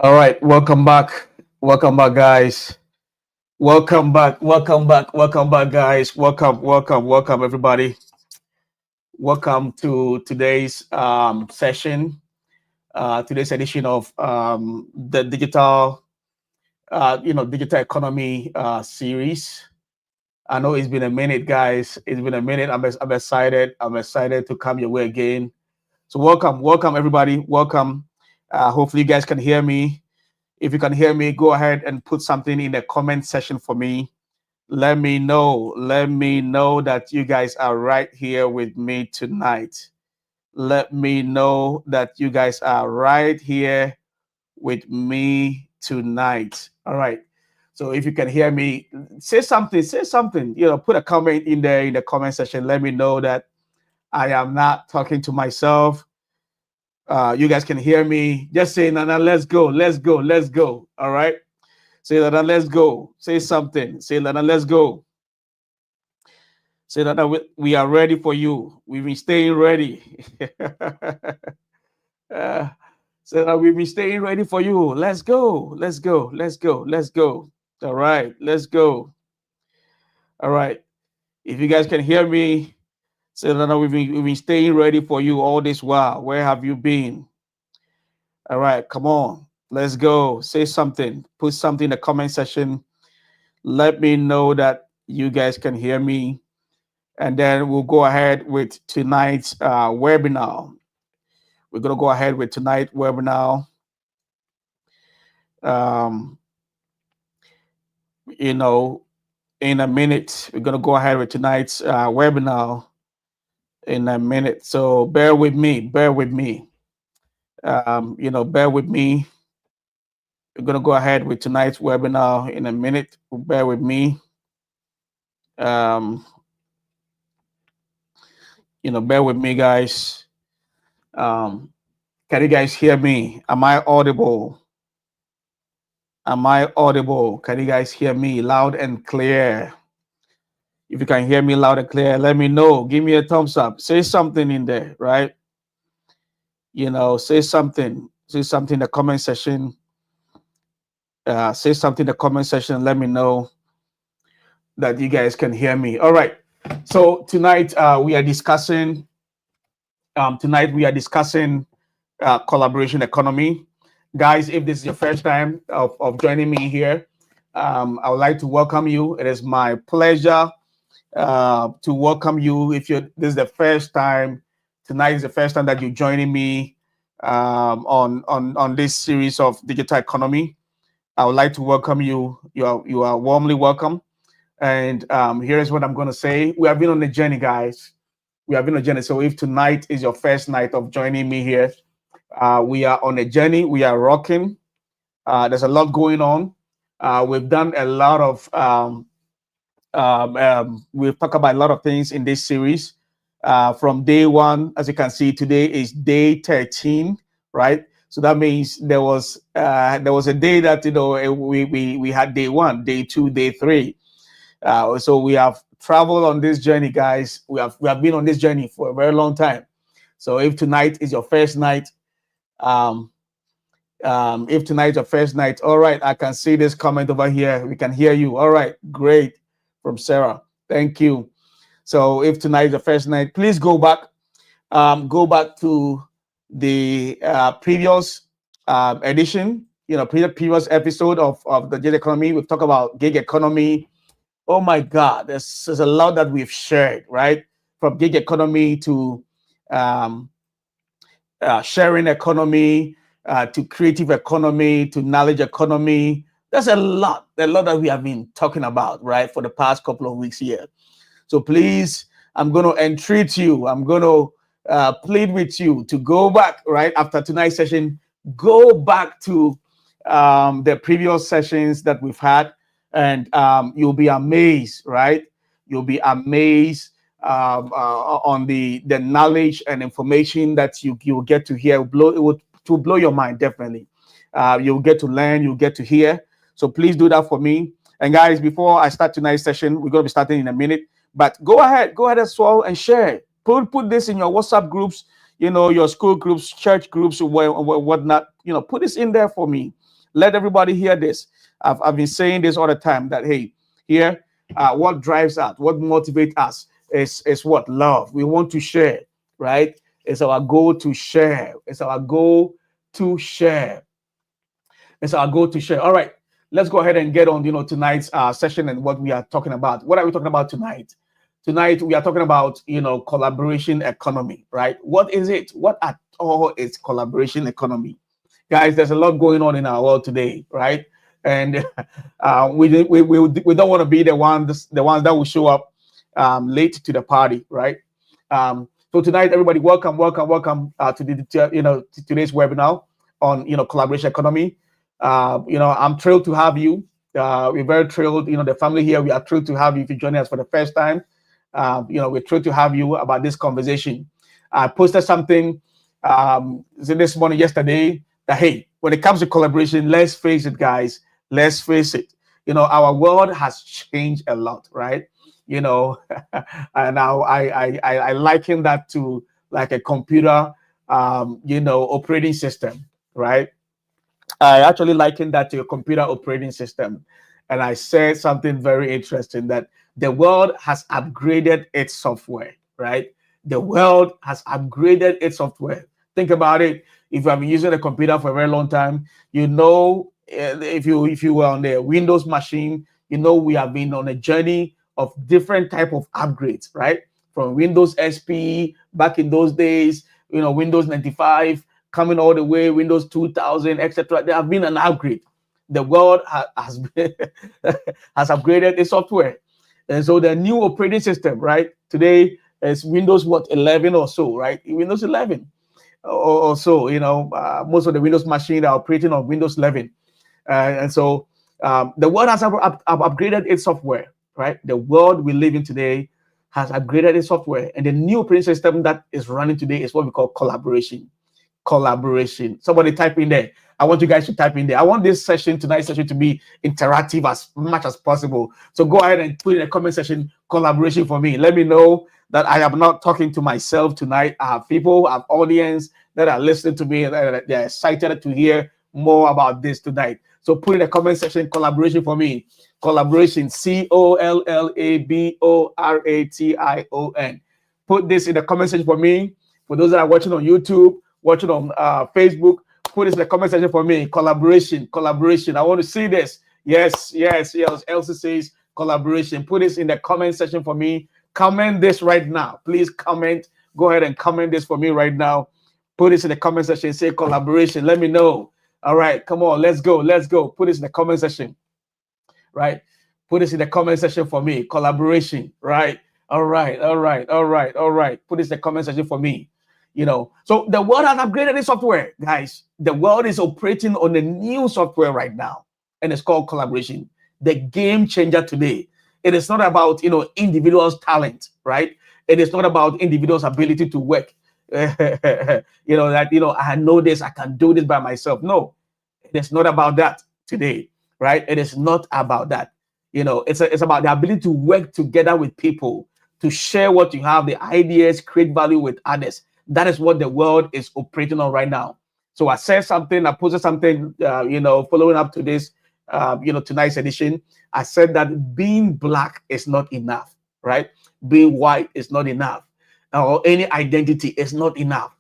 All right, welcome back. Welcome back, guys. Welcome back. Welcome back. Welcome back, guys. Welcome, everybody. Welcome to today's session, today's edition of the digital economy series. I know it's been a minute, guys. It's been a minute. I'm excited. I'm excited to come your way again. So welcome, everybody. Welcome. Hopefully, you guys can hear me. If you can hear me, go ahead and put something in the comment section for me. Let me know. Let me know that you guys are right here with me tonight. Let me know that you guys are right here with me tonight. All right. So if you can hear me, say something. Say something. Put a comment in there in the comment section. Let me know that I am not talking to myself. You guys can hear me. Just say, Nana, let's go. Let's go. Let's go. All right. Say that, let's go. Say something. Say that, let's go. Say that, we are ready for you. We've been staying ready. uh, say that we've been staying ready for you. Let's go. Let's go. Let's go. Let's go. All right. Let's go. All right. If you guys can hear me, say that we've been staying ready for you all this while. Where have you been? All right. Come on. Let's go. Say something. Put something in the comment section. Let me know that you guys can hear me. And then we'll go ahead with tonight's webinar. We're going to go ahead with tonight's webinar. Um, you know, in a minute, we're going to go ahead with tonight's webinar in a minute. So bear with me. Bear with me. Bear with me. We're going to go ahead with tonight's webinar in a minute. Bear with me. Um, Bear with me, guys. Can you guys hear me? Am I audible? Am I audible? Can you guys hear me loud and clear? If you can hear me loud and clear, let me know. Give me a thumbs up. Say something in there, right? Say something. Say something in the comment section. Say something in the comment section. Let me know that you guys can hear me. All right. So tonight we are discussing. Collaboration economy. Guys, if this is your first time of joining me here, I would like to welcome you. It is my pleasure to welcome you. If this is the first time, tonight is the first time that you're joining me on this series of digital economy. I would like to welcome you. You are warmly welcome. And here's what I'm going to say. We have been on a journey, guys. We have been on a journey. So if tonight is your first night of joining me here, we are on a journey. We are rocking. There's a lot going on. We've done a lot of. We've talked about a lot of things in this series. From day one, as you can see, today is day 13, right? So that means there was a day that we had day one, day two, day three. So we have traveled on this journey, guys. We have been on this journey for a very long time. So if tonight is your first night, um, if tonight's your first night, all right, I can see this comment over here. We can hear you. All right, great, from Sarah. Thank you. So if tonight's the first night, please go back. Go back to the previous edition. Previous episode of the gig economy. We've talked about gig economy. Oh my God, there's a lot that we've shared, right? From gig economy to um, sharing economy, to creative economy, to knowledge economy. There's a lot that we have been talking about, right, for the past couple of weeks here. So please, I'm going to entreat you. I'm going to plead with you to go back, right, after tonight's session. Go back to the previous sessions that we've had, and you'll be amazed, right? You'll be amazed on the knowledge and information that you'll get to hear. To blow your mind, definitely. You'll get to learn, you'll get to hear. So please do that for me. And guys, before I start tonight's session, we're going to be starting in a minute. But go ahead as well and share. Put this in your WhatsApp groups, your school groups, church groups, or whatnot. Put this in there for me. Let everybody hear this. I've been saying this all the time that, hey, here, what drives us, what motivates us is what? Love. We want to share, right? It's our goal to share. It's our goal to share. It's our goal to share. All right, let's go ahead and get on, tonight's session and what we are talking about. What are we talking about tonight? Tonight we are talking about, collaboration economy, right? What is it? What at all is collaboration economy? Guys, there's a lot going on in our world today, right? And we don't want to be the ones that will show up late to the party, right? So tonight, everybody, welcome to today's webinar on collaboration economy. I'm thrilled to have you. We're very thrilled. The family here, we are thrilled to have you if you're joining us for the first time. We're thrilled to have you about this conversation. I posted something this morning, yesterday, that, hey, when it comes to collaboration, let's face it, guys, let's face it. Our world has changed a lot, right? And now I liken that to like a computer, operating system, right? I actually liken that to a computer operating system. And I said something very interesting, that the world has upgraded its software, right? The world has upgraded its software. Think about it. If you have been using a computer for a very long time, if you were on the Windows machine, we have been on a journey of different type of upgrades, right? From Windows XP back in those days, Windows 95, coming all the way, Windows 2000, etc. There have been an upgrade. The world has has upgraded its software. And so the new operating system, right, today is Windows 11 or so, right? Windows 11 or so, most of the Windows machines are operating on Windows 11. And so the world has upgraded its software, right? The world we live in today has upgraded its software. And the new operating system that is running today is what we call collaboration. Collaboration. Somebody type in there. I want you guys to type in there. I want tonight's session to be interactive as much as possible. So go ahead and put in the comment section collaboration for me. Let me know that I am not talking to myself tonight. I have people, I have audience that are listening to me, and they're excited to hear more about this tonight. So put in the comment section collaboration for me. Collaboration, collaboration. Put this in the comment section for me. For those that are watching on YouTube, watching on Facebook, put this in the comment section for me. Collaboration. I want to see this. Yes. Elsie says collaboration. Put this in the comment section for me. Comment this right now. Please comment. Go ahead and comment this for me right now. Put this in the comment section. Say collaboration. Let me know. All right, come on. Let's go. Put this in the comment section. Right? Put this in the comment section for me. Collaboration. Right? All right. Put this in the comment section for me. So the world has upgraded its software, guys. The world is operating on a new software right now, and it's called collaboration. The game changer today. It is not about individuals' talent, right? It is not about individuals' ability to work. I know this, I can do this by myself. No, it is not about that today, right? It is not about that. It's about the ability to work together with people, to share what you have, the ideas, create value with others. That is what the world is operating on right now. So I said something, I posted something, following up to this, tonight's edition. I said that being black is not enough, right? Being white is not enough, or any identity is not enough.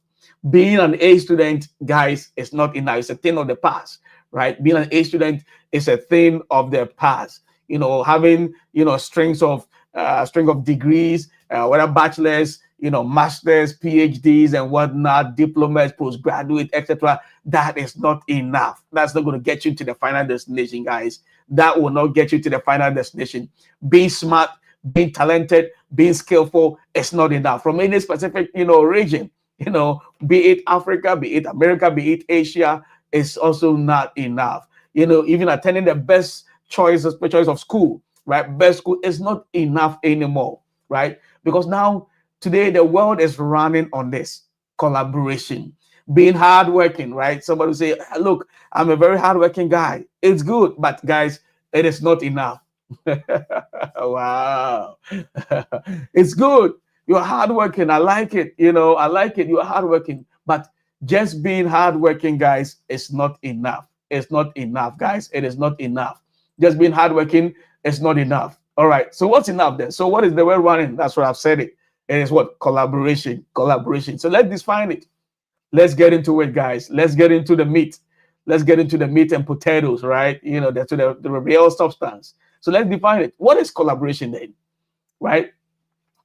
Being an A student, guys, is not enough. It's a thing of the past, right? Being an A student is a thing of the past. Having string of degrees, whether bachelors, masters, PhDs, and whatnot, diplomas, postgraduate, etc. That is not enough. That's not going to get you to the final destination, guys. That will not get you to the final destination. Being smart, being talented, being skillful is not enough. From any specific, region, be it Africa, be it America, be it Asia, is also not enough. Even attending the best choice of school, right? Best school is not enough anymore, right? Because now, today, the world is running on this collaboration, being hardworking, right? Somebody will say, look, I'm a very hardworking guy. It's good, but guys, it is not enough. Wow. It's good. You're hardworking. I like it. I like it. You're hardworking. But just being hardworking, guys, is not enough. is not enough, guys. It is not enough. Just being hardworking is not enough. All right. So what's enough then? So what is the way running? That's what I've said it. It is what? Collaboration. Collaboration. So let's define it. Let's get into it, guys. Let's get into the meat. Let's get into the meat and potatoes, right? To the real substance. So let's define it. What is collaboration then? Right?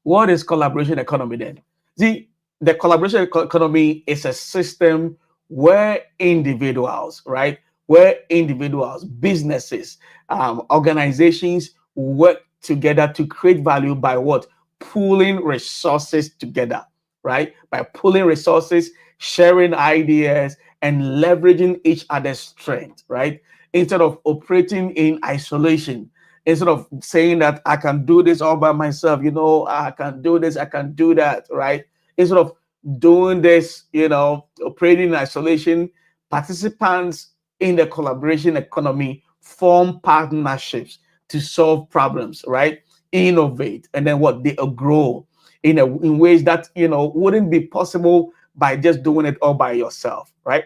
What is collaboration economy then? See, the collaboration economy is a system where individuals, right? Where individuals, businesses, organizations work together to create value by what? Pooling resources together, right? By pooling resources, sharing ideas, and leveraging each other's strength, right? Instead of operating in isolation, instead of saying that I can do this all by myself, I can do this, I can do that, right? Instead of doing this, operating in isolation, participants in the collaboration economy form partnerships to solve problems, right? Innovate, and then what? They grow in ways that wouldn't be possible by just doing it all by yourself, right?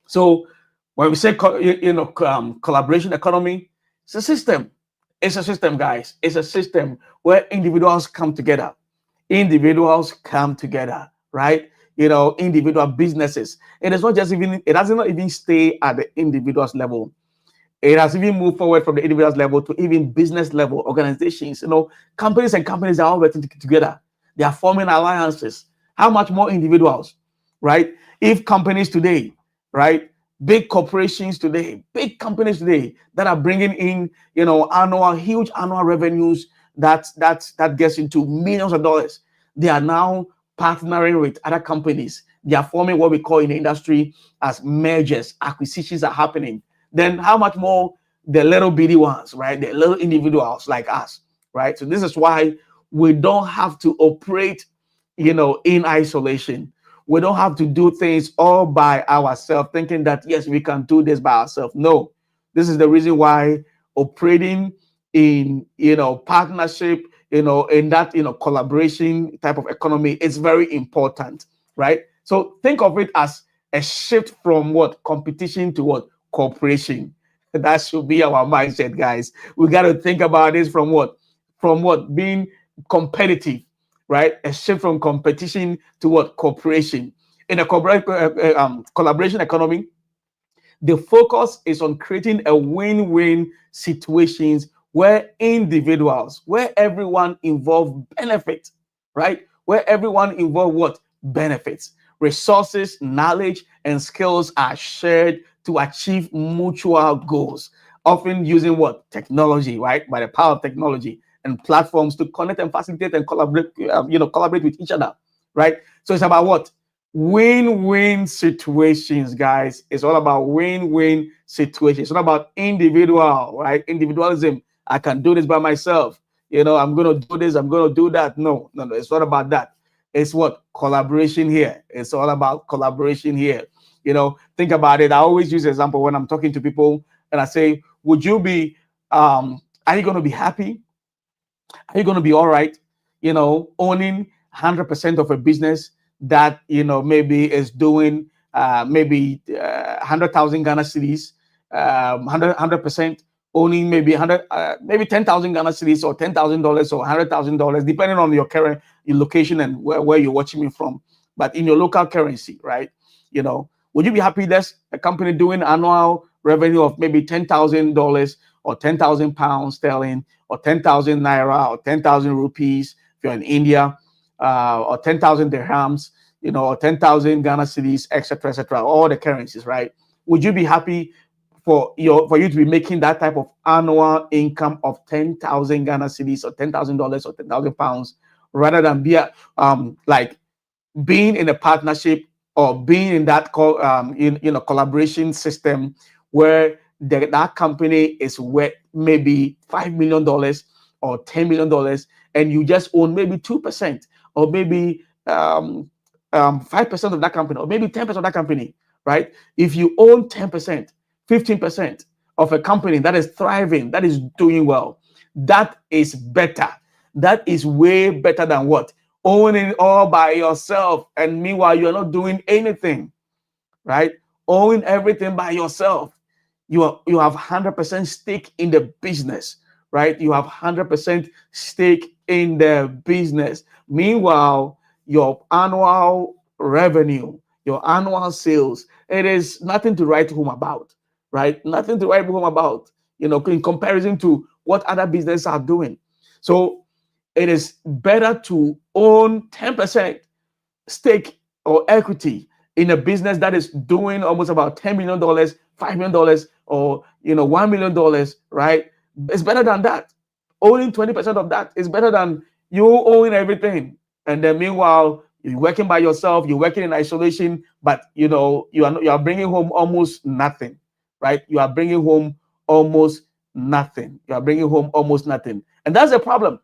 So when we say collaboration economy, it's a system. It's a system, guys. It's a system where individuals come together. Individuals come together, right? Individual businesses. It is not just even. It does not even stay at the individual's level. It has even moved forward from the individual's level to even business level organizations. Companies and companies are all working together. They are forming alliances. How much more individuals, right? If companies today, right, big corporations today, big companies today that are bringing in, huge annual revenues that gets into millions of dollars, they are now partnering with other companies. They are forming what we call in the industry as mergers, acquisitions are happening. Then how much more the little bitty ones, right? The little individuals like us, right? So this is why we don't have to operate, in isolation. We don't have to do things all by ourselves, thinking that, yes, we can do this by ourselves. No, this is the reason why operating in, partnership, in that, collaboration type of economy is very important, right? So think of it as a shift from what? Competition to what? Cooperation. That should be our mindset, guys. We got to think about this from what? From what? Being competitive, right? A shift from competition to what? Cooperation. In a collaboration economy, the focus is on creating a win-win situations where individuals, where everyone involved benefits, right? Where everyone involved what? Benefits. Resources, knowledge, and skills are shared to achieve mutual goals, often using what? Technology, right? By the power of technology and platforms to connect and facilitate and collaborate, collaborate with each other, right? So it's about what? Win-win situations, guys. It's all about win-win situations. It's not about individual, right? Individualism. I can do this by myself. I'm going to do this. I'm going to do that. No. It's not about that. It's what? Collaboration here. It's all about collaboration here. Think about it. I always use an example when I'm talking to people and I say, would you be, are you going to be happy? Are you going to be all right, owning 100% of a business that, maybe is doing maybe 100,000 Ghana cedis, 100% owning maybe 100, maybe 10,000 Ghana cedis or $10,000 or $100,000, depending on your location and where you're watching me from, but in your local currency, right? Would you be happy there's a company doing annual revenue of maybe $10,000 or 10,000 pounds sterling or 10,000 naira or 10,000 rupees if you're in India, or 10,000 dirhams, or 10,000 Ghana cedis, etc., all the currencies, right? Would you be happy for you to be making that type of annual income of 10,000 Ghana cedis or $10,000 or 10,000 pounds, rather than be like being in a partnership or being in that collaboration system where that company is worth maybe $5 million or $10 million, and you just own maybe 2% or maybe 5% of that company, or maybe 10% of that company, right? If you own 10%, 15% of a company that is thriving, that is doing well, that is better. That is way better than what? Owning it all by yourself, and meanwhile, you're not doing anything, right? Owning everything by yourself. you have 100% stake in the business, right? You have 100% stake in the business. Meanwhile, your annual revenue, your annual sales, it is nothing to write home about, right? Nothing to write home about, in comparison to what other businesses are doing. So it is better to own 10% stake or equity in a business that is doing almost about $10 million, $5 million, or $1 million, right? It's better than that. Owning 20% of that is better than you owning everything. And then meanwhile, you're working by yourself, you're working in isolation, but you are bringing home almost nothing, right? You are bringing home almost nothing. You are bringing home almost nothing. And that's a problem.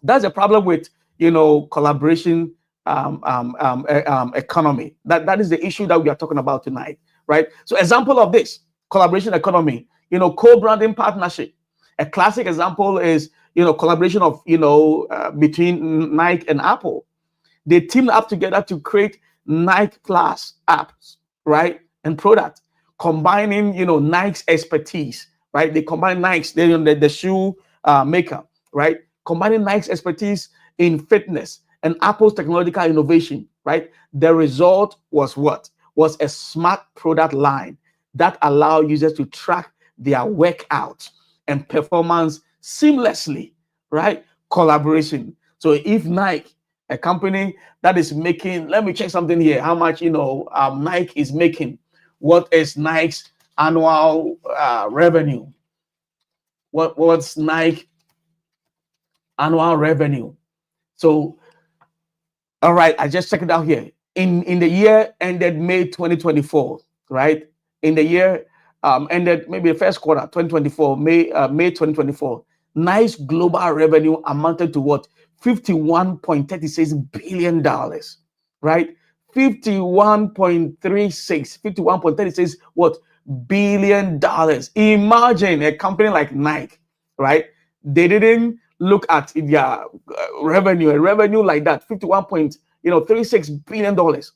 That's a problem with collaboration economy. That is the issue that we are talking about tonight, right? So example of this collaboration economy, co-branding partnership. A classic example is collaboration of between Nike and Apple. They teamed up together to create Nike Plus apps, right, and product, combining Nike's expertise, right? They combine Nike's, the shoe maker, right? Combining Nike's expertise in fitness and Apple's technological innovation, right? The result was what? Was a smart product line that allowed users to track their workouts and performance seamlessly, right? Collaboration. So if Nike, a company that is making, let me check something here, how much Nike is making. What is Nike's annual revenue? What's Nike annual revenue? So, all right, I just checked it out here. In the year ended May 2024, right? In the year ended maybe the first quarter 2024, May 2024, Nike's global revenue amounted to what? $51.36 billion, right? 51.36 what? Billion dollars. Imagine a company like Nike, right? They didn't look at their revenue, a revenue like that, 51.36 billion dollars,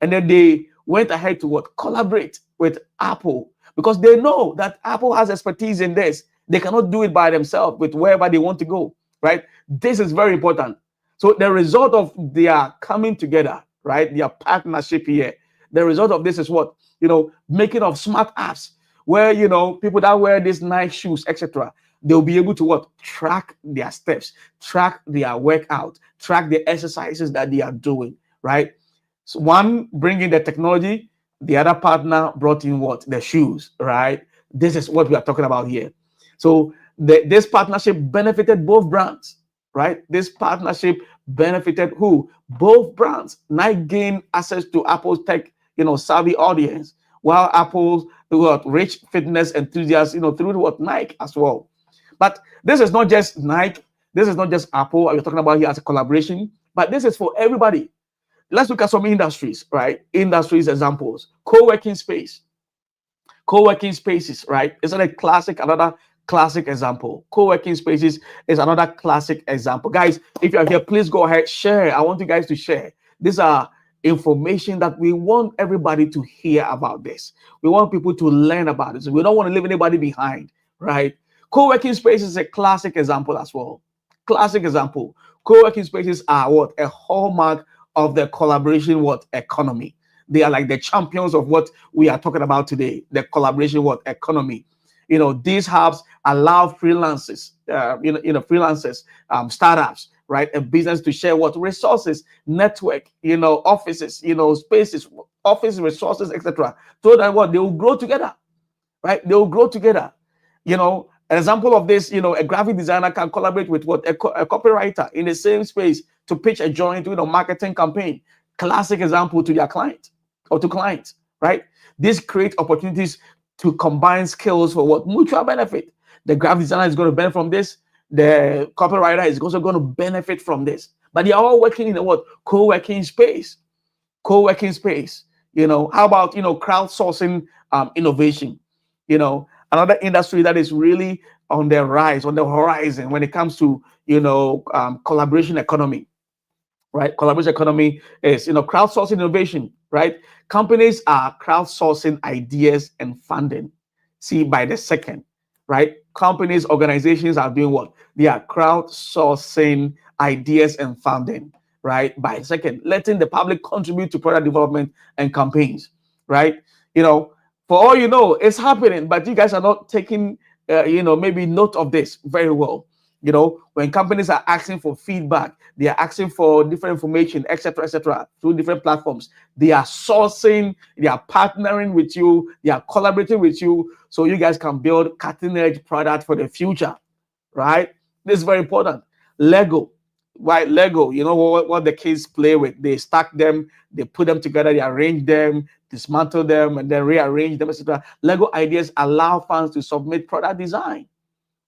and then they went ahead to what? Collaborate with Apple, because they know that Apple has expertise in this. They cannot do it by themselves with wherever they want to go, right? This is very important. So the result of their coming together, right, their partnership here, the result of this is what? Making of smart apps where people that wear these nice shoes, etc., they'll be able to what? Track their steps, track their workout, track the exercises that they are doing, right? So one bringing the technology, the other partner brought in what? The shoes, right? This is what we are talking about here. So this partnership benefited both brands, right? This partnership benefited who? Both brands. Nike gained access to Apple's tech, savvy audience, while Apple's rich fitness enthusiasts, through what? Nike as well. But this is not just Nike. This is not just Apple. We're talking about here as a collaboration, but this is for everybody. Let's look at some industries, right? Industries examples. Co-working space. Co-working spaces, right? Is another classic example. Co-working spaces is another classic example. Guys, if you're here, please go ahead, share. I want you guys to share. These are information that we want everybody to hear about this. We want people to learn about this. We don't want to leave anybody behind, right? Co-working spaces is a classic example as well. Classic example. Co-working spaces are what? A hallmark of the collaboration economy. They are like the champions of what we are talking about today, the collaboration economy. These hubs allow freelancers, startups, right, a business to share what? Resources, network, offices, spaces, office resources, etc. So that what? They will grow together, right? They will grow together. An example of this, a graphic designer can collaborate with what? A copywriter in the same space to pitch a joint, marketing campaign. Classic example to their client or to clients, right? This creates opportunities to combine skills for what? Mutual benefit. The graphic designer is going to benefit from this. The copywriter is also going to benefit from this. But they are all working in a what? Co-working space. Co-working space. How about crowdsourcing innovation? Another industry that is really on the rise, on the horizon when it comes to collaboration economy, right? Collaboration economy is crowdsourcing innovation, right? Companies are crowdsourcing ideas and funding. see by the second, right? Companies, organizations are doing what? They are crowdsourcing ideas and funding, right? By the second, letting the public contribute to product development and campaigns, right? You know, for all you know, it's happening, but you guys are not taking, maybe note of this very well. You know, when companies are asking for feedback, they are asking for different information, etc., through different platforms. They are sourcing, they are partnering with you, they are collaborating with you, so you guys can build cutting-edge product for the future, right? This is very important. Lego, right? Lego, you know what the kids play with? They stack them, they put them together, they arrange them, dismantle them, and then rearrange them, etc. Lego ideas allow fans to submit product design,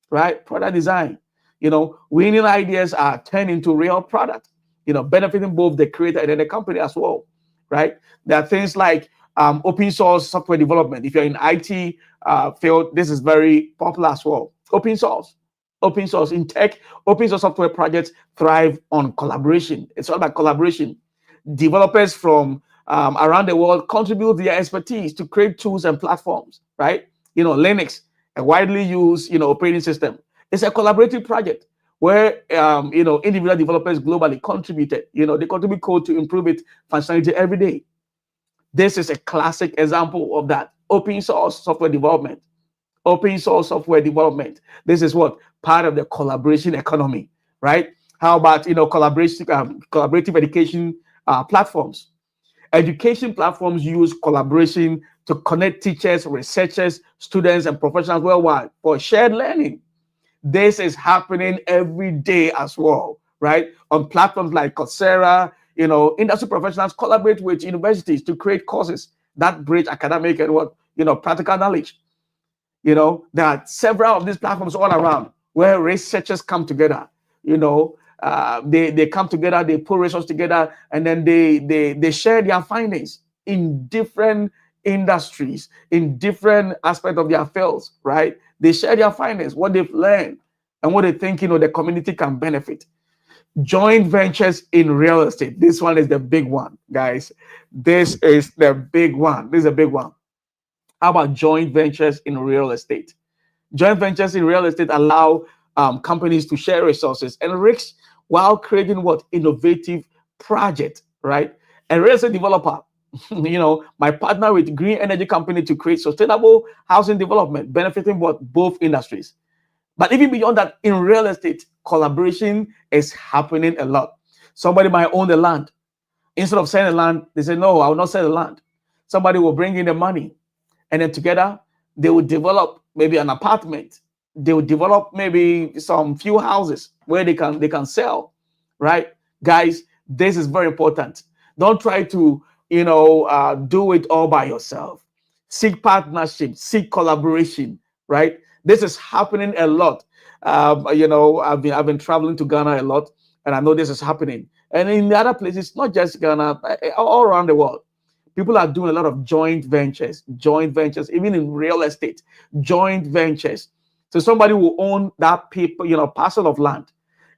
right? Product design. You know, winning ideas are turned into real product, you know, benefiting both the creator and then the company as well, right? There are things like open source software development. If you're in IT field, this is very popular as well. Open source in tech, open source software projects thrive on collaboration. It's all about collaboration. Developers from around the world contribute their expertise to create tools and platforms, right? You know, Linux, a widely used, operating system. It's a collaborative project where, individual developers globally contributed. They contribute code to improve its functionality every day. This is a classic example of that. Open source software development. Open source software development. This is what? Part of the collaboration economy, right? How about, collaborative education platforms? Education platforms use collaboration to connect teachers, researchers, students, and professionals worldwide for shared learning. This is happening every day as well, right? On platforms like Coursera, industry professionals collaborate with universities to create courses that bridge academic and practical knowledge. There are several of these platforms all around where researchers come together. They come together, they put resources together, and then they share their findings in different industries, in different aspects of their fields, right? They share their findings, what they've learned, and what they think the community can benefit. Joint ventures in real estate. This one is the big one, guys. This is the big one. This is a big one. How about joint ventures in real estate? Joint ventures in real estate allow companies to share resources and risks while creating what? Innovative project, right? A real estate developer, my partner with green energy company to create sustainable housing development, benefiting what? Both industries. But even beyond that, in real estate, collaboration is happening a lot. Somebody might own the land. Instead of selling the land, they say, no, I will not sell the land. Somebody will bring in the money. And then together, they will develop maybe an apartment. They will develop maybe some few houses where they can sell, right? Guys, this is very important. Don't try to, do it all by yourself. Seek partnership, seek collaboration, right? This is happening a lot. I've been traveling to Ghana a lot, and I know this is happening. And in the other places, not just Ghana, all around the world. People are doing a lot of joint ventures, even in real estate, joint ventures. So somebody will own that parcel of land.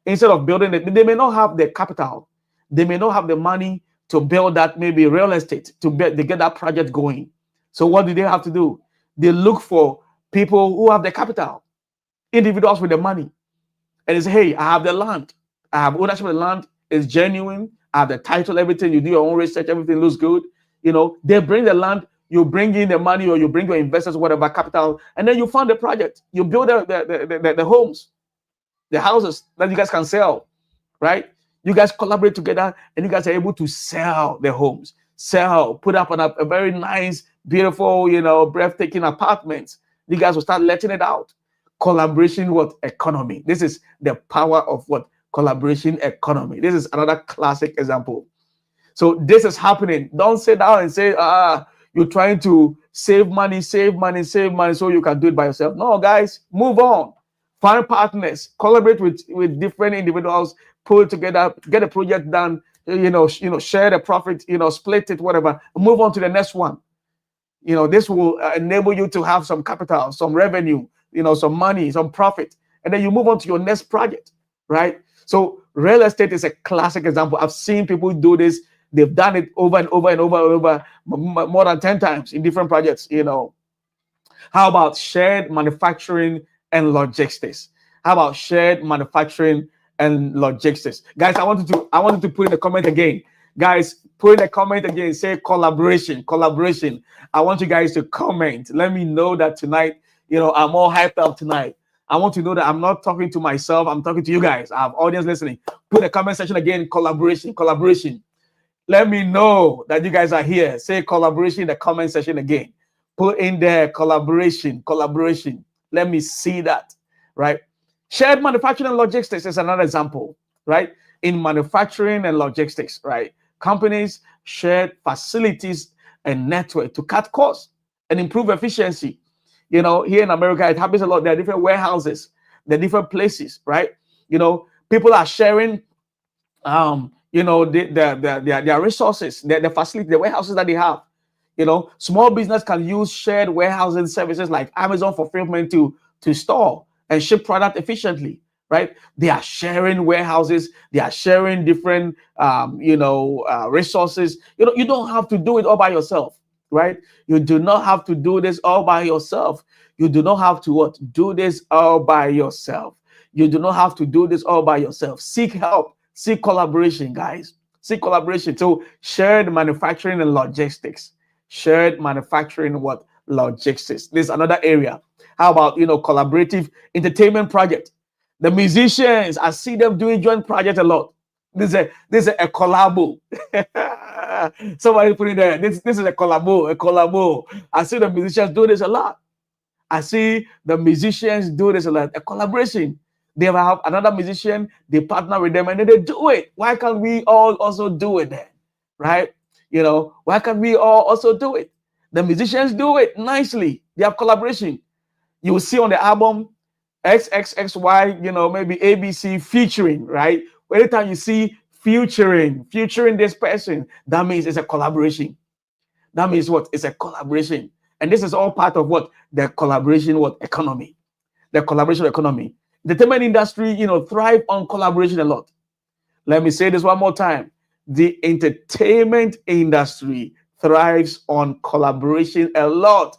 Instead of building it, they may not have the capital. They may not have the money to build that maybe real estate, to get that project going. So what do they have to do? They look for people who have the capital, individuals with the money. And they say, hey, I have the land. I have ownership of the land. It's genuine. I have the title, everything. You do your own research. Everything looks good. They bring the land, you bring in the money, or you bring your investors, whatever capital, and then you fund the project. You build the homes, the houses that you guys can sell, right? You guys collaborate together, and you guys are able to sell the homes, put up a very nice, beautiful, breathtaking apartments. You guys will start letting it out. Collaboration, what? Economy. This is the power of what? Collaboration economy. This is another classic example. So this is happening. Don't sit down and say, you're trying to save money so you can do it by yourself. No, guys, move on. Find partners, collaborate with different individuals, pull it together, get a project done, share the profit, split it, whatever, move on to the next one. This will enable you to have some capital, some revenue, some money, some profit, and then you move on to your next project, right? So real estate is a classic example. I've seen people do this. They've done it over and over, more than 10 times in different projects, How about shared manufacturing and logistics? How about shared manufacturing and logistics? Guys, I wanted to put in the comment again. Guys, put in the comment again. Say collaboration, collaboration. I want you guys to comment. Let me know that tonight, I'm all hyped up tonight. I want to know that I'm not talking to myself. I'm talking to you guys. I have audience listening. Put in the comment section again. Collaboration, collaboration. Let me know that you guys are here. Say collaboration in the comment section again. Put in there collaboration, collaboration. Let me see that, right? Shared manufacturing and logistics is another example, right? In manufacturing and logistics, right? Companies share facilities and network to cut costs and improve efficiency. Here in America, it happens a lot. There are different warehouses, there are different places, right? People are sharing their resources, their facility, the warehouses that they have. Small business can use shared warehousing services like Amazon fulfillment to store and ship product efficiently, right? They are sharing warehouses, they are sharing different resources. You don't have to do it all by yourself, right? You do not have to do this all by yourself. You do not have to do this all by yourself. You do not have to do this all by yourself. Seek help. Seek collaboration, guys. Seek collaboration. So shared manufacturing and logistics. Shared manufacturing, logistics. This is another area. How about collaborative entertainment project? The musicians, I see them doing joint project a lot. This is a collabo. Somebody put it there. This is a collabo. I see the musicians do this a lot. I see the musicians do this a lot. A collaboration. They have another musician, they partner with them, and then they do it. Why can't we all also do it then? Right? Why can't we all also do it? The musicians do it nicely. They have collaboration. You will see on the album XXXY, maybe ABC featuring, right? Anytime you see featuring this person, that means it's a collaboration. That means what? It's a collaboration. And this is all part of the collaboration economy. The collaboration economy. The entertainment industry, thrive on collaboration a lot. Let me say this one more time. The entertainment industry thrives on collaboration a lot.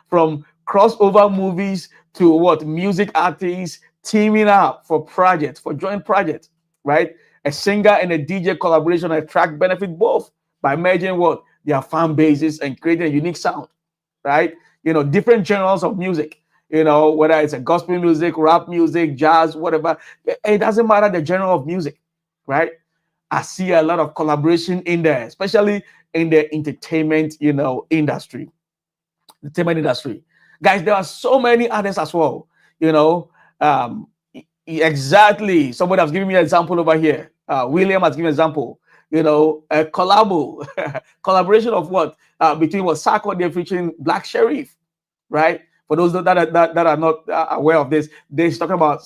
From crossover movies to music artists teaming up for projects, for joint projects, right? A singer and a DJ collaboration attract benefit both by merging their fan bases and creating a unique sound, right? Different genres of music. Whether it's a gospel music, rap music, jazz, whatever, it doesn't matter the genre of music, right? I see a lot of collaboration in there, especially in the entertainment, industry. Entertainment industry. Guys, there are so many others as well, exactly. Somebody has given me an example over here. William has given an example, a collabo, collaboration of between Sarkodie featuring Black Sheriff, right? For those that are not aware of this, they're talking about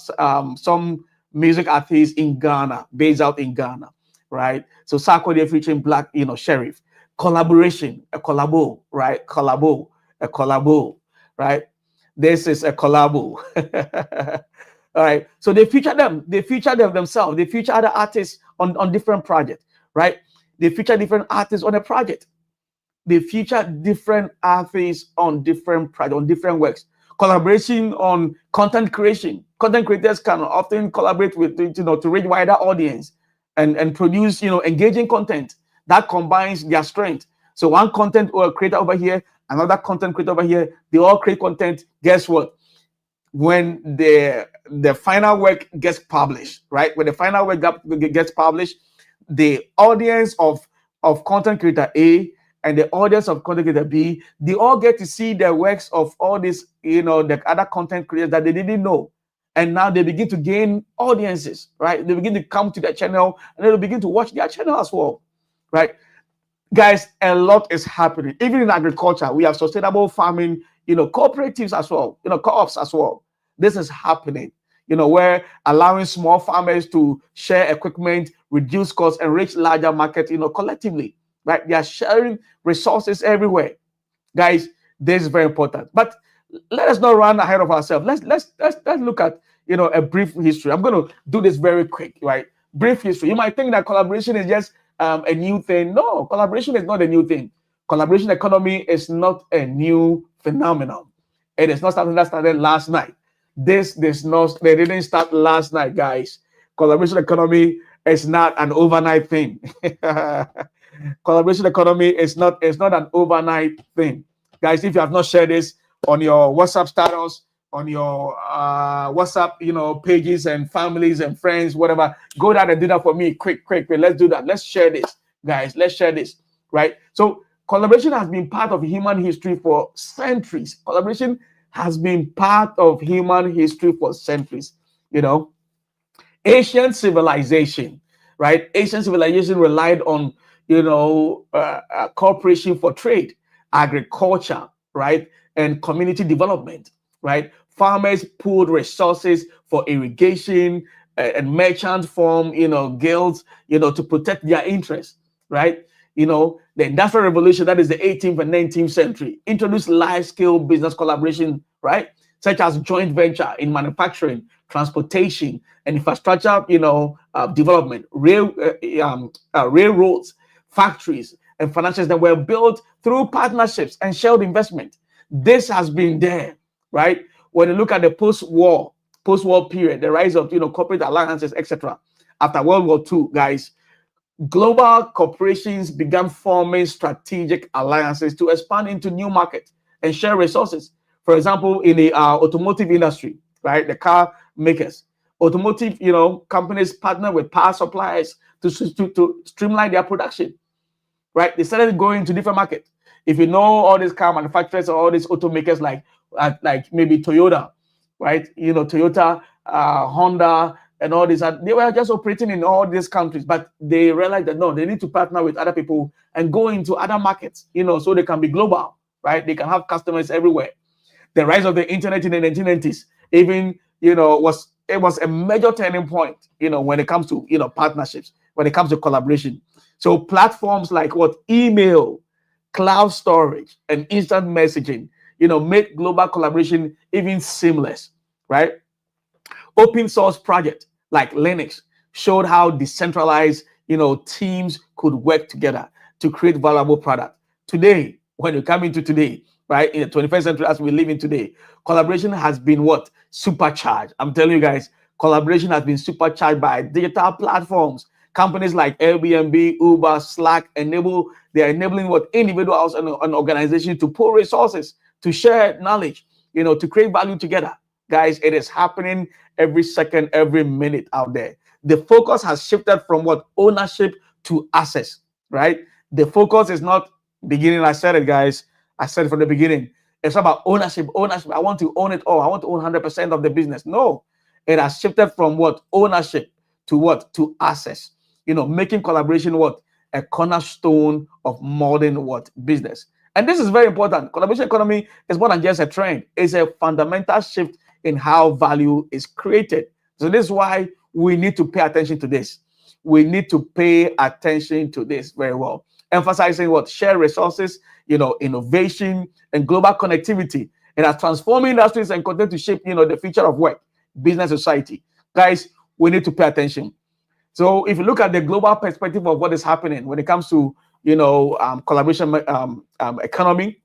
some music artists in Ghana, based out in Ghana, right? So Sarkodie featuring Black, Sheriff. Collaboration, a collabo, right? A collabo, right? This is a collabo. All right. So they feature them. They feature them themselves. They feature other artists on different projects, right? They feature different artists on a project. They feature different artists on different projects, on different works. Collaboration on content creation. Content creators can often collaborate with, to reach wider audience and produce, engaging content that combines their strength. So one content creator over here, another content creator over here, they all create content. Guess what? When the final work gets published, right? When the final work gets published, the audience of content creator A and the audience of content creator B, they all get to see the works of all these, the other content creators that they didn't know. And now they begin to gain audiences, right? They begin to come to their channel and they'll begin to watch their channel as well, right? Guys, a lot is happening. Even in agriculture, we have sustainable farming, cooperatives as well, co-ops as well. This is happening, where allowing small farmers to share equipment, reduce costs, and reach larger markets, collectively, right? They are sharing resources everywhere. Guys, this is very important. But let us not run ahead of ourselves. Let's look at, a brief history. I'm going to do this very quick, right? Brief history. You might think that collaboration is just a new thing. No, collaboration is not a new thing. Collaboration economy is not a new phenomenal. It is not something that started last night. This not they didn't start last night, guys. Collaboration economy is not an overnight thing. Collaboration economy is not an overnight thing, guys. If you have not shared this on your WhatsApp status, on your WhatsApp, pages and families and friends, whatever, go down and do that for me, quick. Let's do that. Let's share this, guys. Let's share this, right? So collaboration has been part of human history for centuries. Collaboration has been part of human history for centuries. Ancient civilization, right? Ancient civilization relied on, cooperation for trade, agriculture, right? And community development, right? Farmers pooled resources for irrigation, and merchants formed, guilds, to protect their interests, right? The Industrial Revolution, that is the 18th and 19th century, introduced large-scale business collaboration, right? Such as joint venture in manufacturing, transportation, and infrastructure, development, railroads, factories, and financials that were built through partnerships and shared investment. This has been there, right? When you look at the post-war period, the rise of corporate alliances, etc. After World War II, guys, global corporations began forming strategic alliances to expand into new markets and share resources. For example, in the automotive industry, right, the car makers, automotive, companies partner with power suppliers to streamline their production, right? They started going to different markets. If you know all these car manufacturers or all these automakers, like maybe Toyota, right? Toyota, Honda, and all this, they were just operating in all these countries, but they realized that no, they need to partner with other people and go into other markets, so they can be global, right? They can have customers everywhere. The rise of the internet in the 1990s, even was a major turning point, when it comes to partnerships, when it comes to collaboration. So platforms like email, cloud storage, and instant messaging, make global collaboration even seamless, right? Open source project like Linux showed how decentralized, teams could work together to create valuable product. Today, when you come into today, right, in the 21st century as we live in today, collaboration has been supercharged. I'm telling you guys, collaboration has been supercharged by digital platforms. Companies like Airbnb, Uber, Slack they're enabling individuals and organizations to pool resources, to share knowledge, to create value together. Guys, it is happening every second, every minute out there. The focus has shifted from ownership to access, right? The focus is not beginning. I said it, guys. I said it from the beginning. It's about ownership. Ownership. I want to own it all. I want to own 100% of the business. No, it has shifted from ownership to access. Making collaboration a cornerstone of modern business. And this is very important. Collaboration economy is more than just a trend. It's a fundamental shift in how value is created. So this is why we need to pay attention to this. We need to pay attention to this very well. Emphasizing shared resources, innovation, and global connectivity. It has transformed industries and continue to shape, the future of work, business, society. Guys, we need to pay attention. So if you look at the global perspective of what is happening when it comes to, collaboration economy,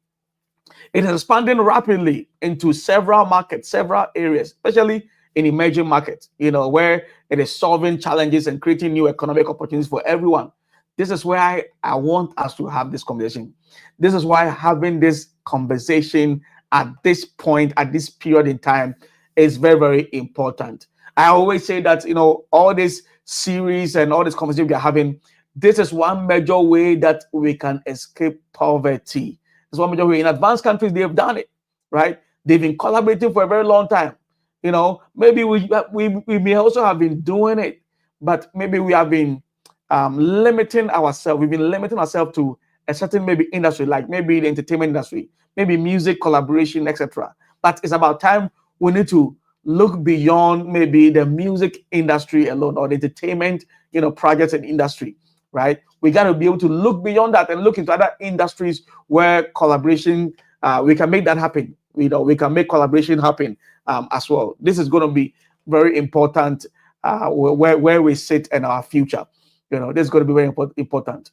it is expanding rapidly into several markets, several areas, especially in emerging markets, where it is solving challenges and creating new economic opportunities for everyone. This is why I want us to have this conversation. This is why having this conversation at this point, at this period in time, is very, very important. I always say that, all this series and all this conversation we are having, this is one major way that we can escape poverty. It's one major way. In advanced countries, they have done it, right? They've been collaborating for a very long time. Maybe we may also have been doing it, but maybe we have been limiting ourselves. We've been limiting ourselves to a certain maybe industry, like maybe the entertainment industry, maybe music collaboration, etc. But it's about time we need to look beyond maybe the music industry alone or the entertainment, projects and industry, right? We got to be able to look beyond that and look into other industries where collaboration, we can make that happen. We can make collaboration happen as well. This is going to be very important where we sit in our future. This is going to be very important.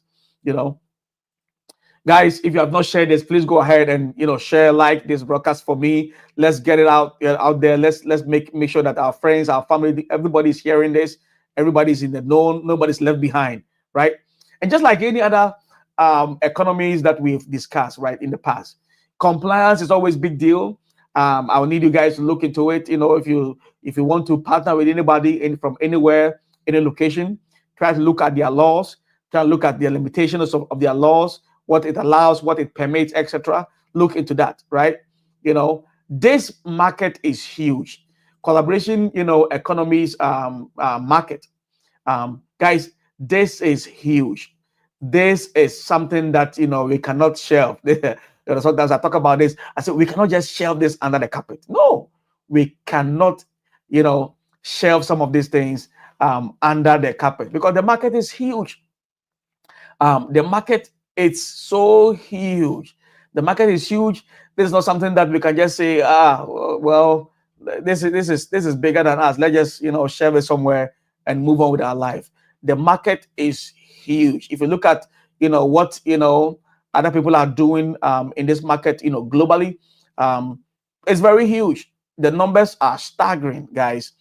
Guys, if you have not shared this, please go ahead and share, like this broadcast for me. Let's get it out there. Let's make sure that our friends, our family, everybody's hearing this. Everybody's in the know. Nobody's left behind, right? And just like any other economies that we've discussed, right, in the past, compliance is always big deal. I will need you guys to look into it. If you want to partner with anybody from anywhere, any location, try to look at their laws. Try to look at the limitations of their laws, what it allows, what it permits, etc. Look into that, right? This market is huge. Collaboration, economies market. Guys, this is huge. This is something that we cannot shelve. Sometimes I talk about this. I said we cannot just shelve this under the carpet. No, we cannot, shelve some of these things under the carpet because the market is huge. The market is so huge. The market is huge. This is not something that we can just say, well, this is bigger than us. Let's just share it somewhere and move on with our life. The market is huge. If you look at what other people are doing in this market, globally, it's very huge. The numbers are staggering, guys.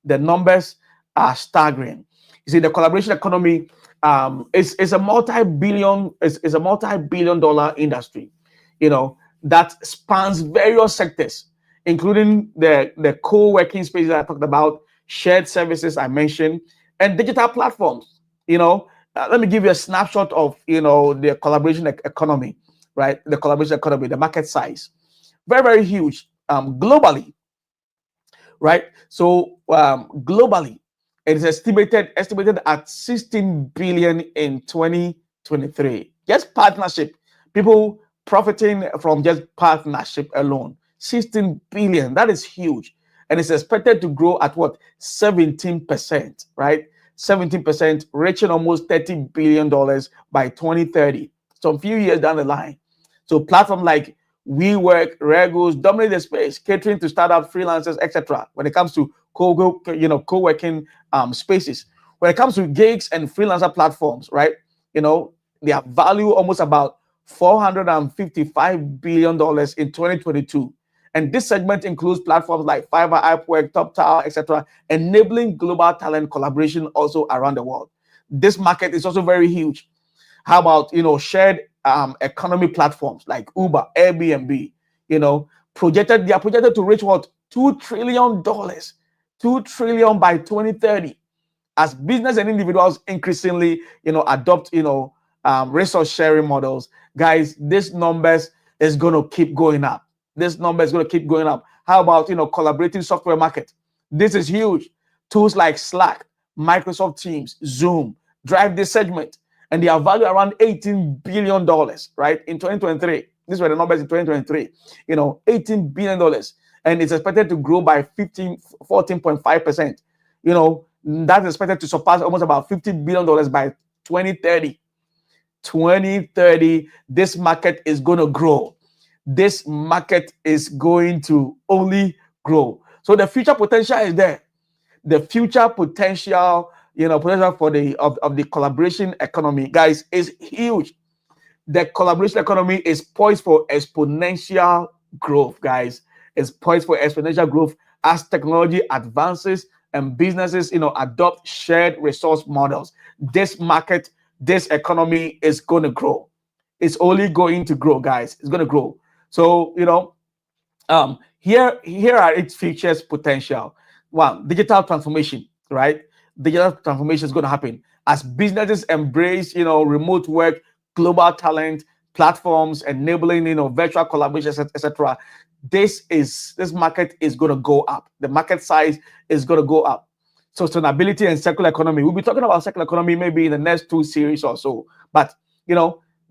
The numbers are staggering. You see, the collaboration economy is a multi-billion dollar industry, that spans various sectors, including the co-working spaces I talked about, shared services I mentioned, and digital platforms. Let me give you a snapshot of the collaboration economy, right? The collaboration economy, the market size, very, very huge globally, right? So globally, it is estimated at 16 billion in 2023. Just partnership, people profiting from just partnership alone, 16 billion. That is huge, and it's expected to grow at what, 17%, right? 17%, reaching almost $30 billion by 2030. So a few years down the line. So platforms like WeWork, Regos dominate the space, catering to startup freelancers, etc. When it comes to co-working spaces, when it comes to gigs and freelancer platforms, right? They have value almost about $455 billion in 2022. And this segment includes platforms like Fiverr, Upwork, Top Tower, etc., enabling global talent collaboration also around the world. This market is also very huge. How about shared economy platforms like Uber, Airbnb? They are projected to reach what, $2 trillion, $2 trillion by 2030, as business and individuals increasingly adopt resource sharing models. Guys, this numbers is going to keep going up. This number is going to keep going up. How about collaborating software market? This is huge. Tools like Slack, Microsoft Teams, Zoom drive this segment, and they are valued around $18 billion, right? In 2023. These were the numbers in 2023. $18 billion, and it's expected to grow by 14.5%. That's expected to surpass almost about $50 billion by 2030. 2030, this market is going to grow. This market is going to only grow. So the future potential is there. The future potential, potential for the collaboration economy, guys, is huge. The collaboration economy is poised for exponential growth, guys. It's poised for exponential growth as technology advances and businesses, adopt shared resource models. This market, this economy is going to grow. It's only going to grow, guys. It's going to grow. So, here are its features potential. One, digital transformation, right? Digital transformation is going to happen as businesses embrace, remote work, global talent, platforms, enabling, virtual collaboration, etc. This market is going to go up. The market size is going to go up. Sustainability and circular economy. We'll be talking about circular economy maybe in the next 2 series or so. But,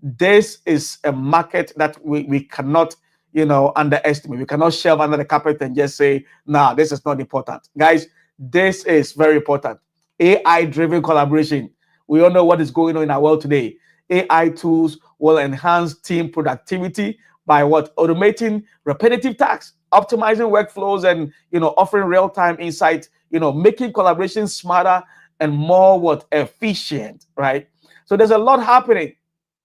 this is a market that we cannot, underestimate. We cannot shelve under the carpet and just say, nah, this is not important. Guys, this is very important. AI-driven collaboration. We all know what is going on in our world today. AI tools will enhance team productivity by what? Automating repetitive tasks, optimizing workflows, and offering real-time insight, making collaboration smarter and more efficient, right? So there's a lot happening.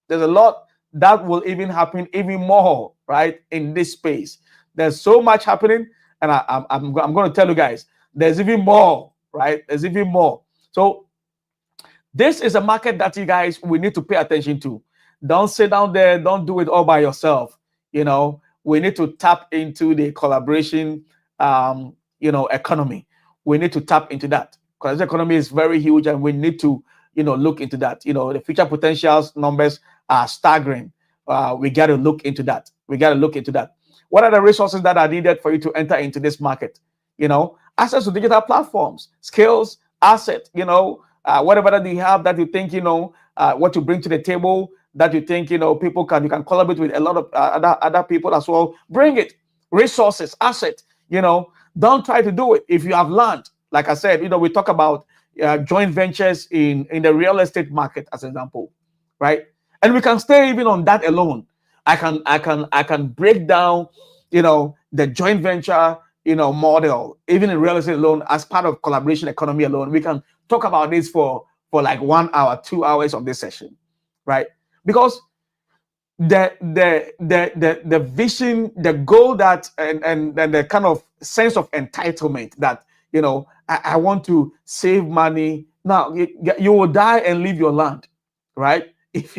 There's a lot that will even happen even more, right? In this space, there's so much happening, and I'm going to tell you guys, there's even more, right? There's even more. So this is a market that you guys we need to pay attention to. Don't sit down there, don't do it all by yourself. We need to tap into the collaboration economy. We need to tap into that because the economy is very huge, and we need to look into that. The future potentials numbers are staggering. We got to look into that. What are the resources that are needed for you to enter into this market? Access to digital platforms, skills, asset, whatever that you have that you think, what you bring to the table, that you think, people you can collaborate with a lot of other people as well. Bring it. Resources, asset, don't try to do it if you have learned. Like I said, we talk about joint ventures in the real estate market as an example, right? And we can stay even on that alone. I can break down, the joint venture, model, even in real estate alone, as part of collaboration economy alone. We can talk about this for like 1 hour, 2 hours of this session, right? Because the vision, the goal that and the kind of sense of entitlement that I want to save money. Now you will die and leave your land, right? If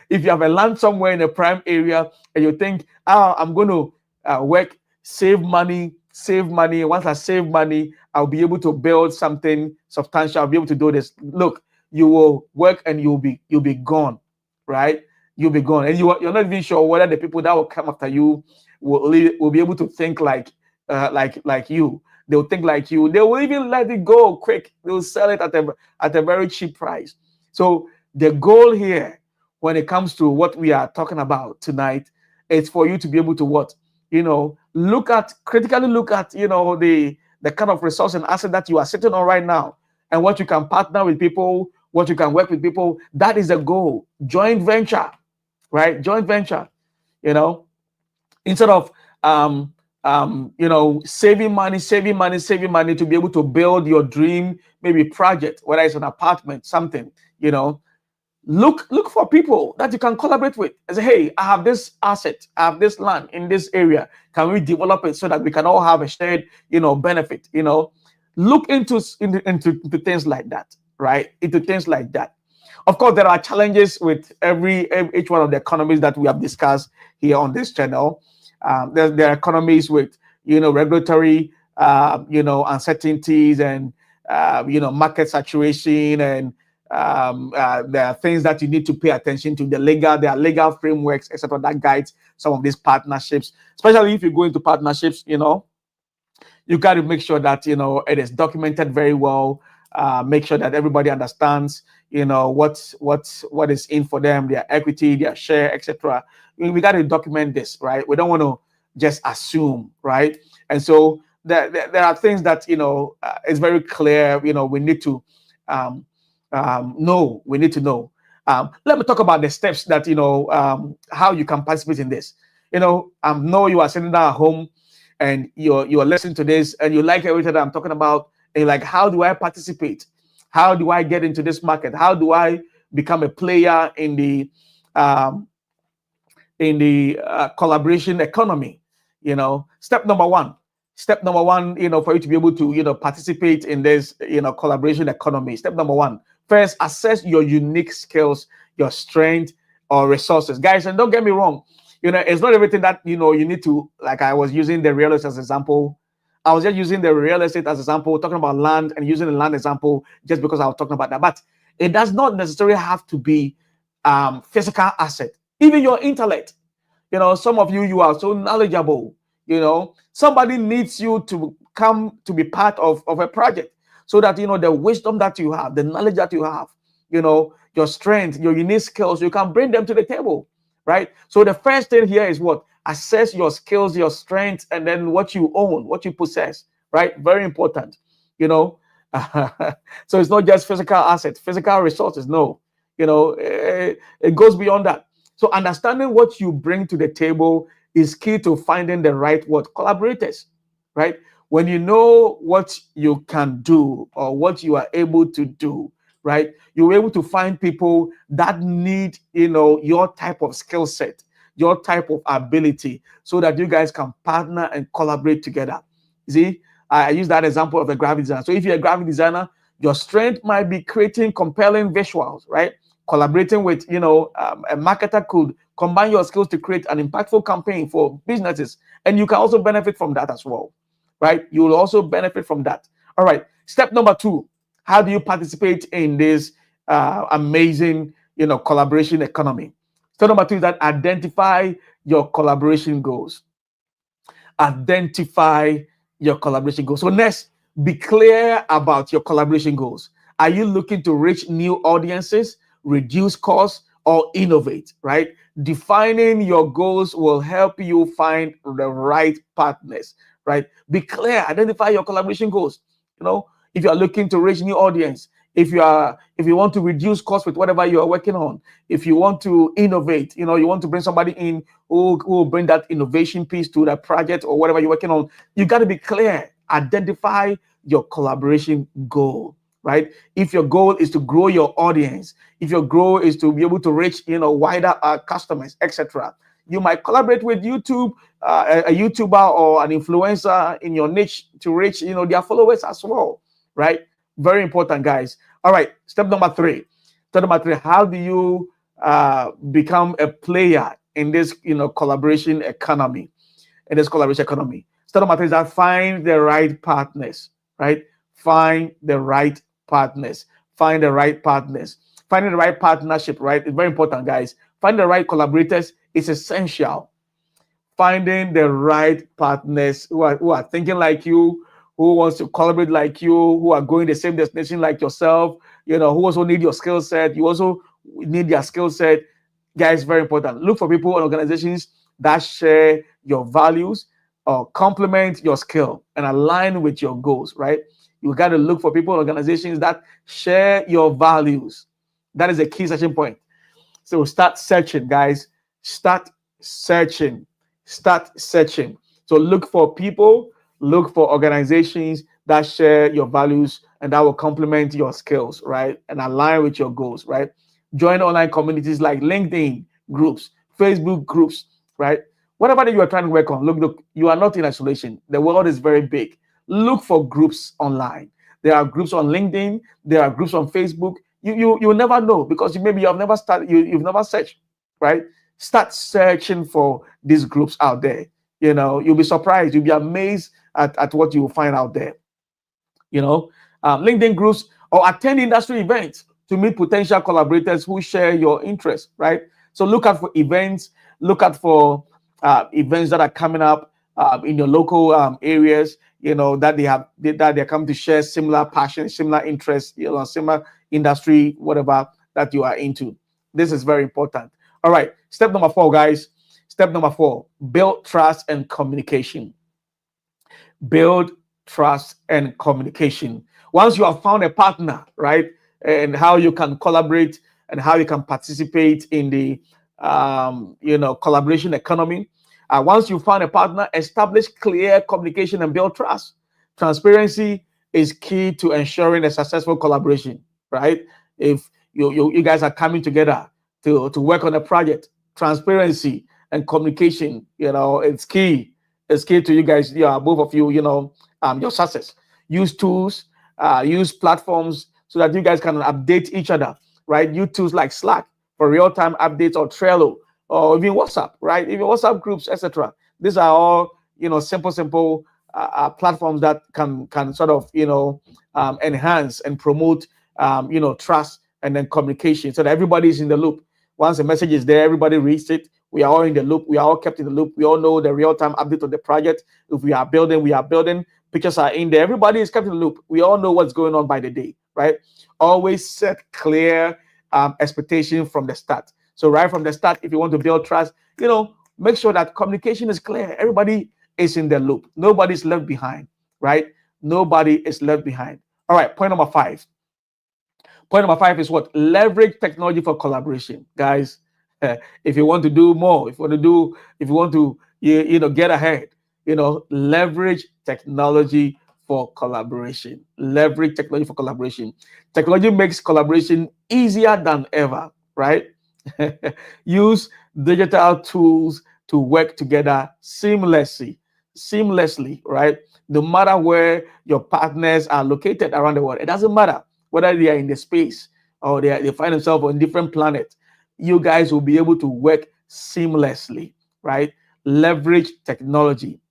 if you have a land somewhere in a prime area and you think, I'm going to work, save money. Once I save money, I'll be able to build something substantial. I'll be able to do this. Look, you will work and you'll be gone, right? You'll be gone, and you're not even sure whether the people that will come after you will be able to think like you. They'll think like you. They will even let it go quick. They'll sell it at a very cheap price. So the goal here, when it comes to what we are talking about tonight, is for you to be able to critically look at the kind of resource and asset that you are sitting on right now, and what you can partner with people, what you can work with people. That is the goal. Joint venture, right? Joint venture. Instead of saving money to be able to build your dream, maybe project, whether it's an apartment, something, look for people that you can collaborate with and say, hey, I have this asset, I have this land in this area. Can we develop it so that we can all have a shared, benefit? Look into things like that, right? Into things like that. Of course, there are challenges with each one of the economies that we have discussed here on this channel. There are economies with regulatory uncertainties and market saturation, and there are things that you need to pay attention to. There are legal frameworks, etc., that guides some of these partnerships. Especially if you go into partnerships, you got to make sure that it is documented very well. Make sure that everybody understands what is in for them, their equity, their share, etc. We got to document this, right? We don't want to just assume, right? And so there are things that it's very clear. We need to know. We need to know. Let me talk about the steps that how you can participate in this. Know you are sitting down at home and you're listening to this and you like everything that I'm talking about. And you're like, how do I participate? How do I get into this market? How do I become a player in the collaboration economy? Step number one, for you to be able to participate in this collaboration economy. Step number one, first, assess your unique skills, your strength or resources, guys. And don't get me wrong, it's not everything that you need to, like I was using the real estate as example. I was just using the real estate as example, talking about land and using the land example just because I was talking about that. But it does not necessarily have to be physical asset. Even your intellect. Some of you are so knowledgeable. Somebody needs you to come to be part of a project so that the wisdom that you have, the knowledge that you have, your strength, your unique skills, you can bring them to the table, right? So the first thing here is what? Assess your skills, your strengths, and then what you own, what you possess, right? Very important, So it's not just physical assets, physical resources. No, it goes beyond that. So understanding what you bring to the table is key to finding the right collaborators, right? When you know what you can do or what you are able to do, right? You'll be able to find people that need, your type of skill set, your type of ability, so that you guys can partner and collaborate together. See, I use that example of a graphic designer. So if you're a graphic designer, your strength might be creating compelling visuals, right? Collaborating with, a marketer could combine your skills to create an impactful campaign for businesses. And you can also benefit from that as well, right? You will also benefit from that. All right. Step number 2, how do you participate in this amazing, collaboration economy? Step number 2 is that identify your collaboration goals. Identify your collaboration goals. So next, be clear about your collaboration goals. Are you looking to reach new audiences, reduce costs, or innovate, right? Defining your goals will help you find the right partners, right? Be clear, identify your collaboration goals. If you are looking to reach new audience, if you want to reduce costs with whatever you are working on, if you want to innovate, you want to bring somebody in who will bring that innovation piece to that project or whatever you're working on, you got to be clear. Identify your collaboration goal, right? If your goal is to grow your audience, if your goal is to be able to reach, wider customers, etc., you might collaborate with YouTube, a YouTuber or an influencer in your niche to reach, their followers as well, right? Very important, guys. All right, step number 3. Step number 3, how do you become a player in this, collaboration economy? In this collaboration economy. Step number 3 is that find the right partners, right? Find the right partners. Find the right partners. Finding the right partnership, right? It's very important, guys. Finding the right collaborators is essential. Finding the right partners who are thinking like you, who wants to collaborate like you, who are going the same destination like yourself, who also need your skill set. You also need their skill set. Guys, very important. Look for people and organizations that share your values or complement your skill and align with your goals, right? You got to look for people and organizations that share your values. That is a key searching point. So start searching, guys. Start searching. Start searching. So look for people, look for organizations that share your values and that will complement your skills, right? And align with your goals, right? Join online communities like LinkedIn groups, Facebook groups, right? Whatever that you are trying to work on, look, you are not in isolation. The world is very big. Look for groups online. There are groups on LinkedIn. There are groups on Facebook. You never know, because maybe you have never started, you've never searched, right? Start searching for these groups out there. You'll be surprised. You'll be amazed at what you will find out there. LinkedIn groups, or attend industry events to meet potential collaborators who share your interests, right? So look out for events. Look out for events that are coming up in your local areas. That they're coming to share similar passions, similar interests, similar industry, whatever that you are into. This is very important. All right, step number 4, guys. Step number 4, build trust and communication. Build trust and communication. Once you have found a partner, right, and how you can collaborate and how you can participate in the collaboration economy. Once you found a partner, establish clear communication and build trust. Transparency is key to ensuring a successful collaboration, right? If you guys are coming together to work on a project, transparency and communication, it's key. It's key to you guys, both of you, your success. Use tools, use platforms so that you guys can update each other, right? Use tools like Slack for real-time updates, or Trello, or even WhatsApp, right? Even WhatsApp groups, etc. These are all, simple platforms that can sort of, enhance and promote, trust and then communication, so that everybody is in the loop. Once the message is there, everybody reads it. We are all in the loop. We are all kept in the loop. We all know the real-time update of the project. If we are building, we are building. Pictures are in there. Everybody is kept in the loop. We all know what's going on by the day, right? Always set clear expectation from the start. So right from the start, if you want to build trust, make sure that communication is clear. Everybody is in the loop. Nobody's left behind, right? Nobody is left behind. All right, point number 5. Point number 5 is what? Leverage technology for collaboration, guys. If you want to do more, if you want to get ahead, leverage technology for collaboration. Leverage technology for collaboration. Technology makes collaboration easier than ever, right? Use digital tools to work together seamlessly, right? No matter where your partners are located around the world, it doesn't matter whether they are in the space or they find themselves on different planets. You guys will be able to work seamlessly, right? Leverage technology.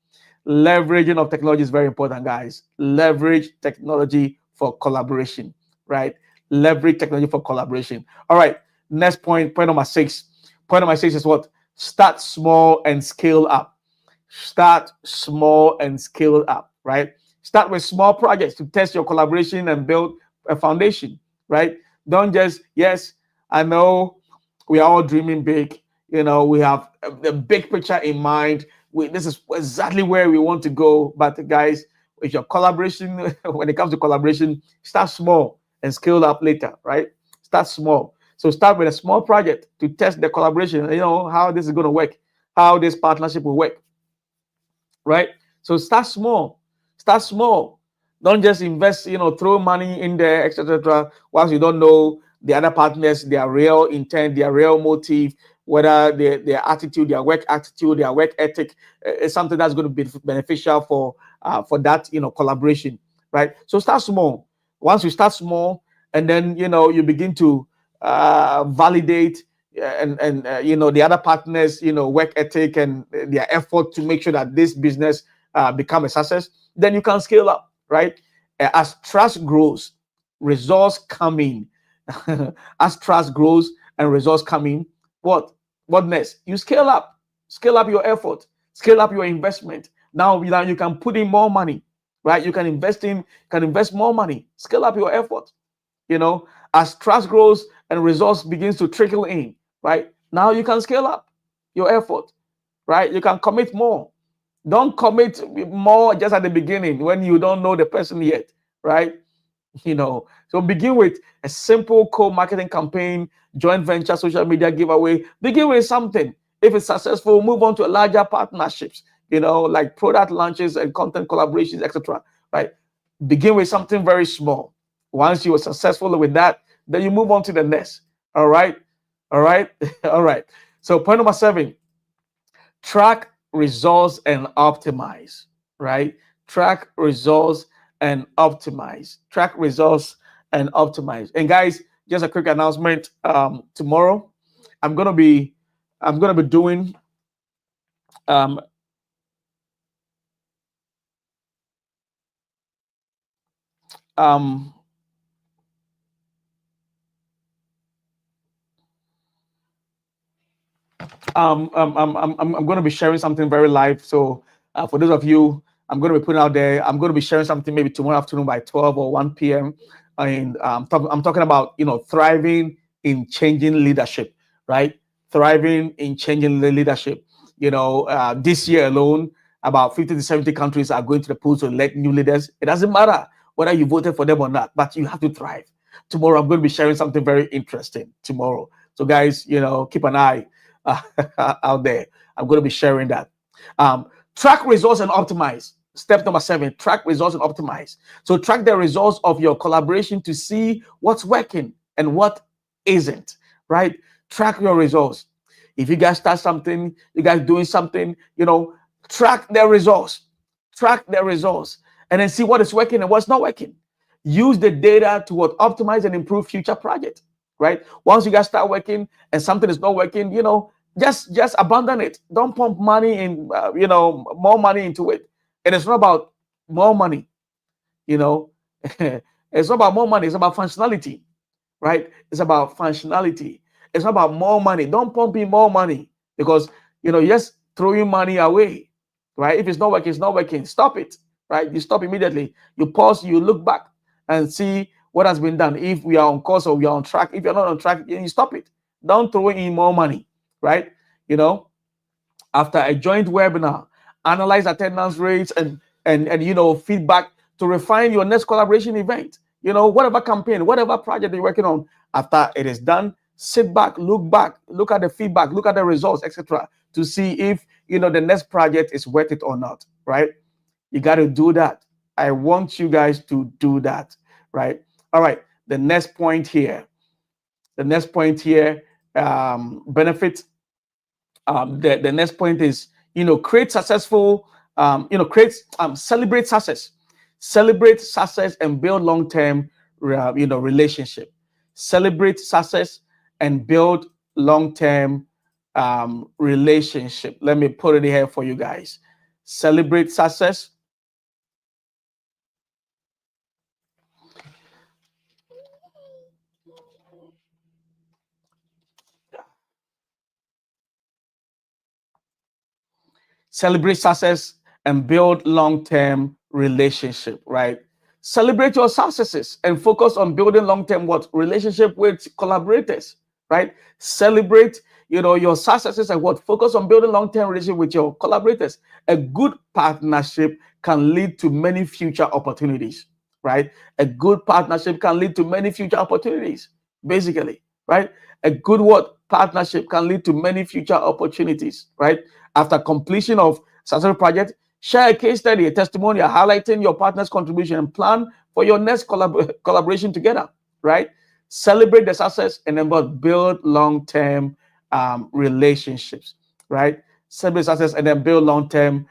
Leveraging of technology is very important, guys. Leverage technology for collaboration, right? Leverage technology for collaboration. All right. Next point number 6. Point number 6 is what? Start small and scale up. Start small and scale up, right? Start with small projects to test your collaboration and build a foundation, right? Don't just, yes, I know we are all dreaming big. We have the big picture in mind. This is exactly where we want to go. But guys, with your collaboration, when it comes to collaboration, start small and scale up later, right? Start small. So start with a small project to test the collaboration, how this is going to work, how this partnership will work, right? So start small. Start small. Don't just invest, throw money in there, etc. Whilst you don't know the other partners, their real intent, their real motive, whether their attitude, their work attitude, their work ethic is something that's going to be beneficial for that, collaboration, right? So start small. Once you start small, and then you begin to validate and the other partners work ethic and their effort to make sure that this business become a success, then you can scale up, right? As trust grows, results come in. As trust grows and results come in, what next? You scale up your effort, scale up your investment. Now you can put in more money, right? You can invest more money, scale up your effort. As trust grows and results begins to trickle in, right? Now you can scale up your effort, right? You can commit more. Don't commit more just at the beginning when you don't know the person yet, right? So begin with a simple co-marketing campaign, joint venture, social media giveaway. Begin with something. If it's successful, move on to larger partnerships, like product launches and content collaborations, etc. Right? Begin with something very small. Once you are successful with that, then you move on to the next. All right. All right. All right. So point number 7, track results and optimize, right? Track results and optimize. Track results and optimize. And guys, just a quick announcement. Tomorrow, I'm gonna be doing um, um, I'm going to be sharing something very live. So for those of you, I'm going to be putting out there. I'm going to be sharing something maybe tomorrow afternoon by 12 or 1 p.m. And I'm talking about thriving in changing leadership, right? Thriving in changing the leadership. This year alone, about 50 to 70 countries are going to the polls to elect new leaders. It doesn't matter whether you voted for them or not, but you have to thrive. Tomorrow, I'm going to be sharing something very interesting tomorrow. So guys, keep an eye out there. I'm going to be sharing that. Track results and optimize. Step number 7, track results and optimize. So track the results of your collaboration to see what's working and what isn't, right? Track your results. If you guys start something, you guys doing something, track their results. Track their results and then see what is working and what's not working. Use the data to optimize and improve future projects, right? Once you guys start working and something is not working, just abandon it. Don't pump money in, more money into it. And it's not about more money, it's not about more money. It's about functionality, right? It's about functionality. It's not about more money. Don't pump in more money because, you're just throwing money away, right? If it's not working, it's not working. Stop it, right? You stop immediately. You pause, you look back and see what has been done. If we are on course or we are on track, if you're not on track, you stop it. Don't throw in more money, right? After a joint webinar, analyze attendance rates and feedback to refine your next collaboration event. Whatever campaign, whatever project you're working on, after it is done, sit back, look at the feedback, look at the results, etc., to see if the next project is worth it or not, right? You got to do that. I want you guys to do that, right? All right. The next point here. The next point here. Benefit. The next point is, create successful. Create. Celebrate success. Celebrate success and build long-term, relationship. Celebrate success and build long-term relationship. Let me put it here for you guys. Celebrate success. Celebrate success and build long-term relationship, right? Celebrate your successes and focus on building long-term what relationship with collaborators, right? Celebrate, your successes and what focus on building long-term relationship with your collaborators. A good partnership can lead to many future opportunities, right? A good partnership can lead to many future opportunities, basically, right? A good what partnership can lead to many future opportunities, right? After completion of successful project, share a case study, a testimonial highlighting your partner's contribution and plan for your next collaboration together, right? Celebrate the success and then build long-term relationships, right? Celebrate success and then build long-term,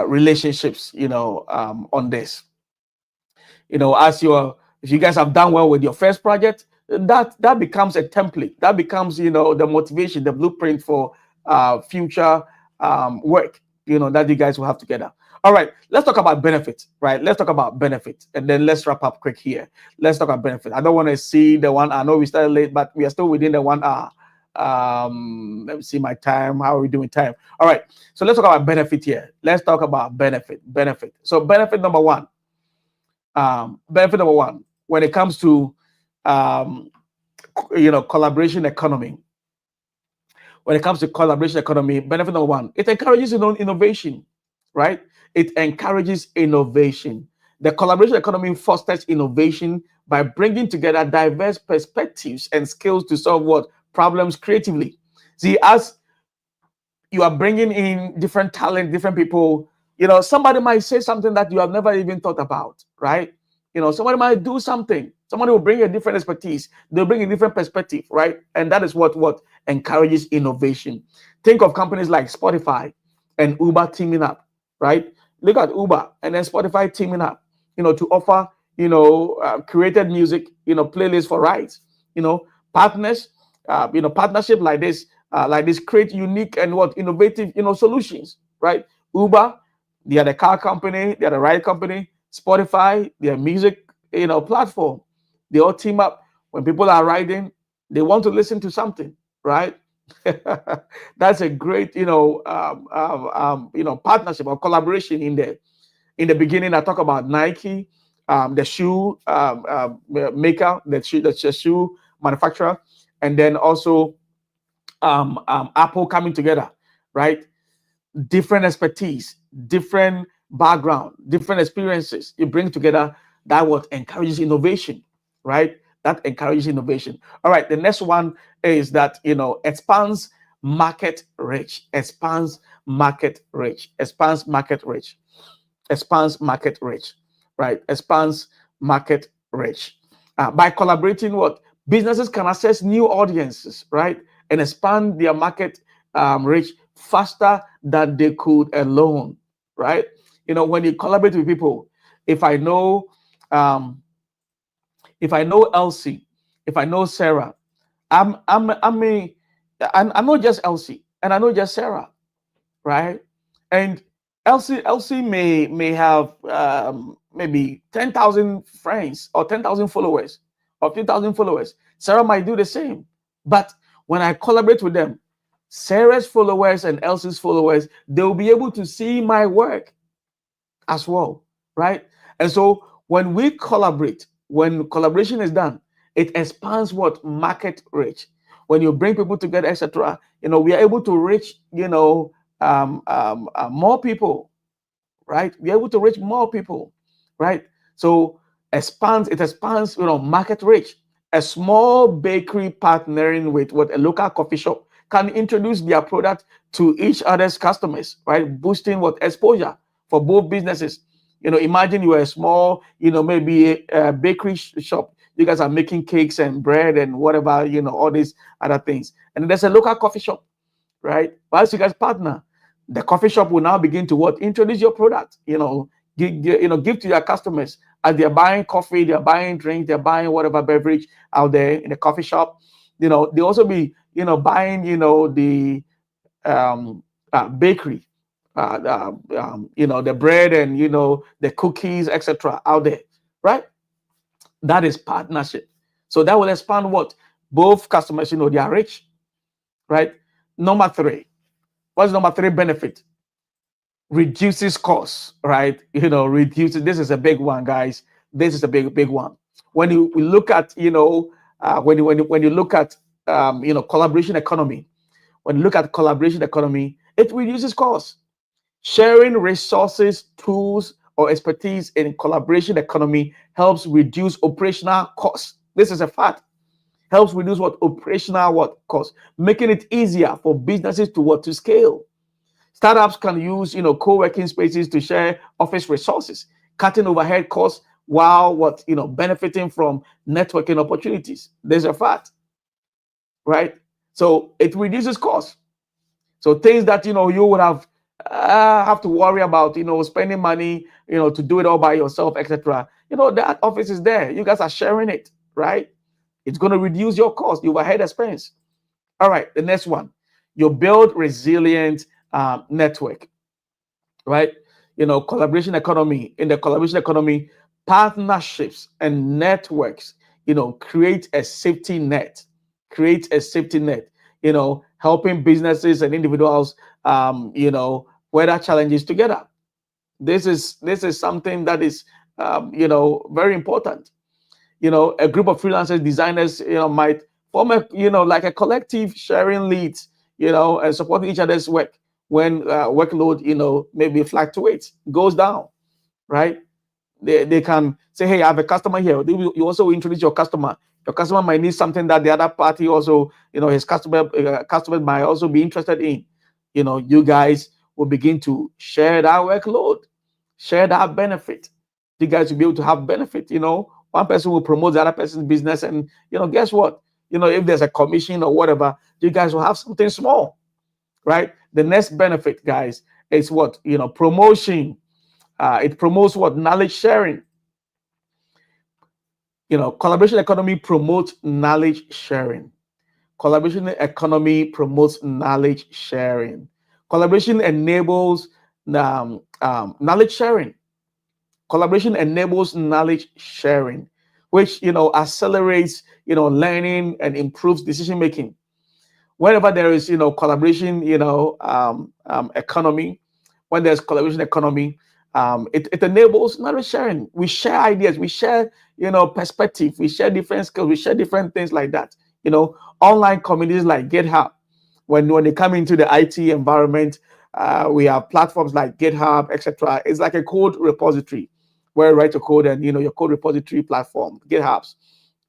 relationships, on this. If you guys have done well with your first project, that becomes a template. That becomes, the motivation, the blueprint for future work, that you guys will have together. All right, let's talk about benefits, right? Let's talk about benefits, and then let's wrap up quick here. Let's talk about benefits. I don't want to see the 1 hour. I know we started late, but we are still within the 1 hour. Let me see my time. How are we doing time? All right, so let's talk about benefit here. Let's talk about benefit. So benefit number one. When it comes to collaboration economy. When it comes to collaboration economy, benefit number one, it encourages innovation, right? It encourages innovation. The collaboration economy fosters innovation by bringing together diverse perspectives and skills to solve what problems creatively. See, as you are bringing in different talent, different people, somebody might say something that you have never even thought about, right? Somebody might do something. Somebody will bring a different expertise. They'll bring a different perspective, right? And that is what encourages innovation. Think of companies like Spotify and Uber teaming up, right? Look at Uber and then Spotify teaming up, to offer, created music, playlists for rides, partners, partnership like this create unique and innovative, solutions, right? Uber, they are the car company, they are the ride company. Spotify, their music, platform. They all team up. When people are riding, they want to listen to something, right? That's a great, partnership or collaboration in there. In the beginning, I talk about Nike, the shoe maker, the shoe manufacturer, and then also Apple coming together, right? Different expertise, different background, different experiences you bring together. That what encourages innovation, right? That encourages innovation. All right, the next one is that expands market reach, expands market reach, expands market reach, expands market reach, right? Expands market reach. By collaborating, businesses can access new audiences, right? And expand their market reach faster than they could alone, right? When you collaborate with people, if I know Elsie, if I know Sarah, I'm not just Elsie, and I know just Sarah, right? And Elsie may have maybe 10,000 friends or 10,000 followers or 2,000 followers. Sarah might do the same, but when I collaborate with them, Sarah's followers and Elsie's followers, they'll be able to see my work as well, right? And so when we collaborate, when collaboration is done, it expands market reach. When you bring people together, etc., we are able to reach, more people, right? We're able to reach more people, right? So it expands, market reach. A small bakery partnering with a local coffee shop can introduce their product to each other's customers, right? Boosting what exposure for both businesses. Imagine you are a small, maybe a bakery shop. You guys are making cakes and bread and whatever, all these other things. And there's a local coffee shop, right? Once you guys partner, the coffee shop will now begin to what? Introduce your product, give to your customers as they're buying coffee, they're buying drinks, they're buying whatever beverage out there in the coffee shop. They also be, buying, the bakery, the bread and, the cookies, etc. out there, right? That is partnership. So that will expand what? Both customers, they are rich, right? Number three. What's number three benefit? Reduces costs, right? Reduces. This is a big one, guys. This is a big one. When we look at, when you look at, collaboration economy, when you look at collaboration economy, it reduces costs. Sharing resources, tools, or expertise in collaboration economy helps reduce operational costs. This is a fact. Helps reduce what? Operational costs, making it easier for businesses to scale. Startups can use, co-working spaces to share office resources, cutting overhead costs while benefiting from networking opportunities. There's a fact, right? So it reduces costs. So things that you would have to worry about, spending money, to do it all by yourself, etc. That office is there. You guys are sharing it, right? It's going to reduce your cost, your overhead expense. All right, the next one, you build resilient network, right? Collaboration economy. In the collaboration economy, partnerships and networks, create a safety net. Create a safety net. Helping businesses and individuals, weather challenges together. This is something that is, very important. A group of freelancers, designers, might form like a collective, sharing leads, and supporting each other's work when workload, maybe fluctuates, goes down, right? They can say, hey, I have a customer here. You also introduce your customer. Your customer might need something that the other party also, his customers might also be interested in. You guys will begin to share that workload, share that benefit. You guys will be able to have benefit. One person will promote the other person's business, and guess what? If there's a commission or whatever, you guys will have something small, right? The next benefit, guys, is what? Promotion. It promotes what? Knowledge sharing. Collaboration economy promotes knowledge sharing. Collaboration economy promotes knowledge sharing. Collaboration enables knowledge sharing. Collaboration enables knowledge sharing, which accelerates learning and improves decision making. Wherever there is collaboration economy, when there's collaboration economy, it enables knowledge sharing. We share ideas, we share perspective, we share different skills, we share different things like that. Online communities like GitHub, when they come into the IT environment, we have platforms like GitHub, etc. It's like a code repository where you write your code, and your code repository platform, GitHubs,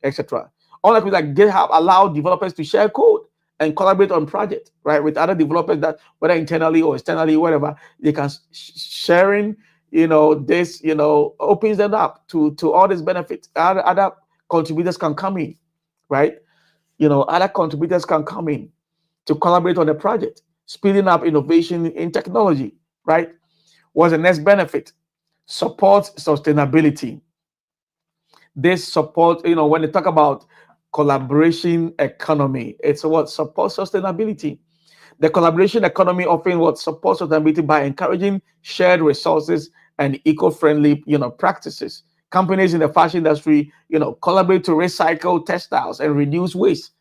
etc. Online like GitHub allow developers to share code and collaborate on projects, right, with other developers, that whether internally or externally, whatever, they can sharing. This opens them up to all these benefits. Other contributors can come in, right? Other contributors can come in to collaborate on the project, speeding up innovation in technology, right? What's the next benefit? Support sustainability. This support, when they talk about collaboration economy, it's what? Support sustainability. The collaboration economy often what? Supports sustainability by encouraging shared resources and eco-friendly, practices. Companies in the fashion industry, collaborate to recycle textiles and reduce waste,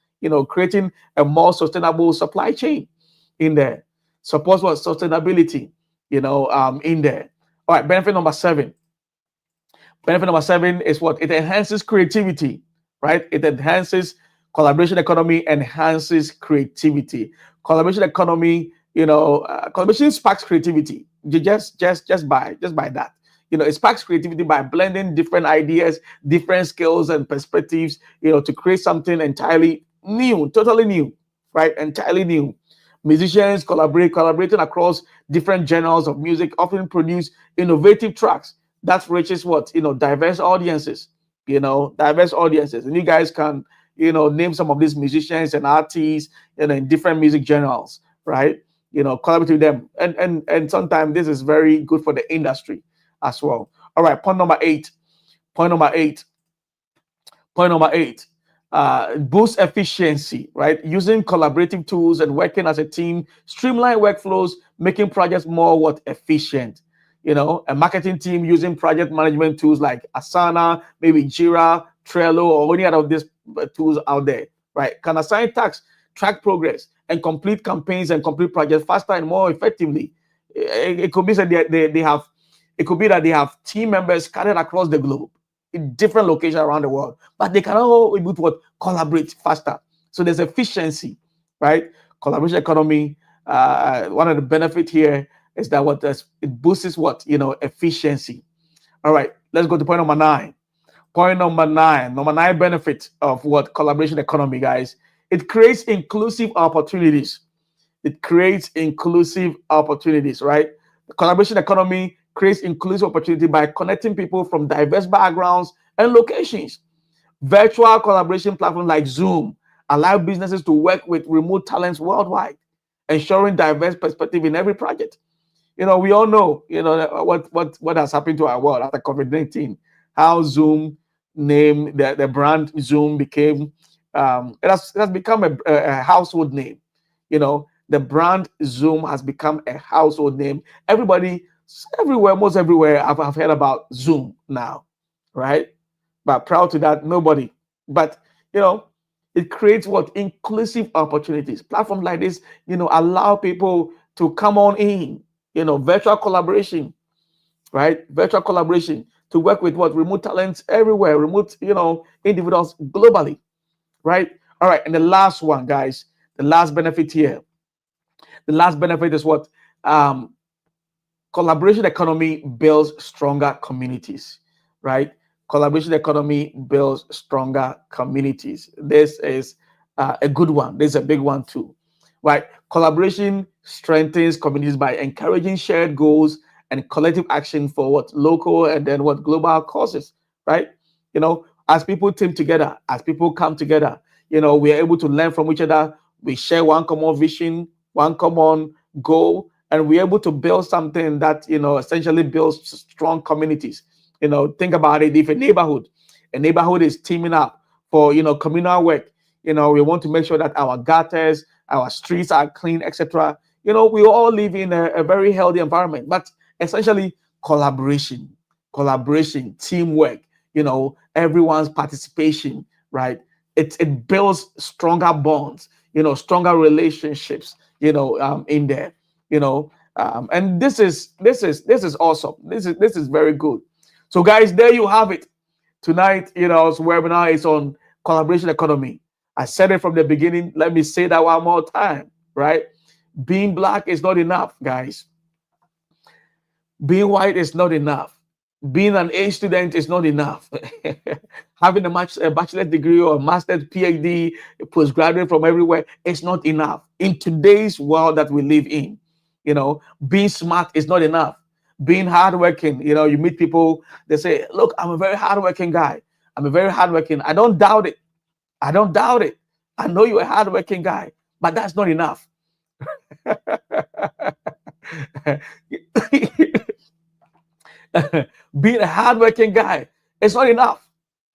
creating a more sustainable supply chain in there. Supports what? Sustainability, in there. All right, benefit number 7. Benefit number 7 is what? It enhances creativity, right? It enhances collaboration economy, enhances creativity. Collaboration economy, collaboration sparks creativity. Just by that. It sparks creativity by blending different ideas, different skills and perspectives, to create something entirely new, totally new, right? Entirely new. Musicians collaborating across different genres of music, often produce innovative tracks that reaches what, diverse audiences. Diverse audiences, and you guys can, name some of these musicians and artists, in different music genres, right? Collaborate with them, and sometimes this is very good for the industry as well. All right, point number eight. Point number eight. Point number eight, boost efficiency, right? Using collaborative tools and working as a team, streamline workflows, making projects more what efficient. A marketing team using project management tools like Asana, maybe Jira, Trello, or any other of these tools out there, right? Can assign tasks, track progress, and complete campaigns and complete projects faster and more effectively. It could be that they have, it could be that they have team members scattered across the globe in different locations around the world, but they can all able to what, collaborate faster. So there's efficiency, right? Collaboration economy. One of the benefits here is that it boosts what, efficiency. All right, let's go to point number nine. Point number nine. Number nine benefit of what collaboration economy, guys. It creates inclusive opportunities. It creates inclusive opportunities, right? The collaboration economy creates inclusive opportunity by connecting people from diverse backgrounds and locations. Virtual collaboration platforms like Zoom allow businesses to work with remote talents worldwide, ensuring diverse perspective in every project. We all know, what has happened to our world after COVID-19, how Zoom name, the brand Zoom became, it has become a household name. The brand Zoom has become a household name. Everybody, everywhere, most everywhere, I've heard about Zoom now, right? But proud to that, nobody. But it creates what, inclusive opportunities. Platforms like this, allow people to come on in. Virtual collaboration, right? Virtual collaboration to work with what, remote talents everywhere, remote, individuals globally, right? All right, and the last one, guys, the last benefit here. The last benefit is what? Collaboration economy builds stronger communities, right? Collaboration economy builds stronger communities. This is a good one. This is a big one too, right? Collaboration strengthens communities by encouraging shared goals and collective action for what, local and then what, global causes, right? As people team together, as people come together, we are able to learn from each other. We share one common vision, one common goal, and we're able to build something that, essentially builds strong communities. Think about it. If a neighborhood is teaming up for, communal work, we want to make sure that our gutters, our streets are clean, etc. We all live in a very healthy environment, but essentially collaboration, teamwork, everyone's participation, right? It builds stronger bonds, stronger relationships, in there, and this is awesome. This is very good. So guys, there you have it. Tonight, webinar is on collaboration economy. I said it from the beginning. Let me say that one more time, right? Being black is not enough, guys. Being white is not enough. Being an A student is not enough. Having a bachelor's degree or a master's, PhD, postgraduate from everywhere is not enough. In today's world that we live in, being smart is not enough. Being hardworking, you meet people, they say, look, I'm a very hardworking guy. I'm a very hardworking. I don't doubt it. I don't doubt it. I know you're a hardworking guy, but that's not enough. Being a hardworking guy, it's not enough.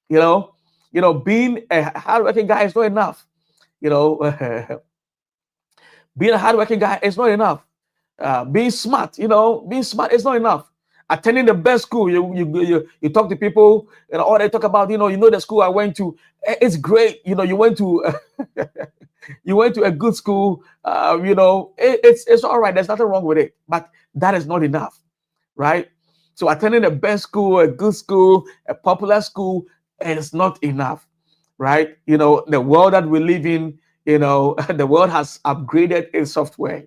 Being a hardworking guy is not enough. Being a hardworking guy is not enough. Being smart, being smart is not enough. Attending the best school, you talk to people, all they talk about, the school I went to, it's great. You went to you went to a good school. It's all right. There's nothing wrong with it, but that is not enough, right? So attending the best school, a good school, a popular school, is not enough, right? The world that we live in, the world has upgraded its software.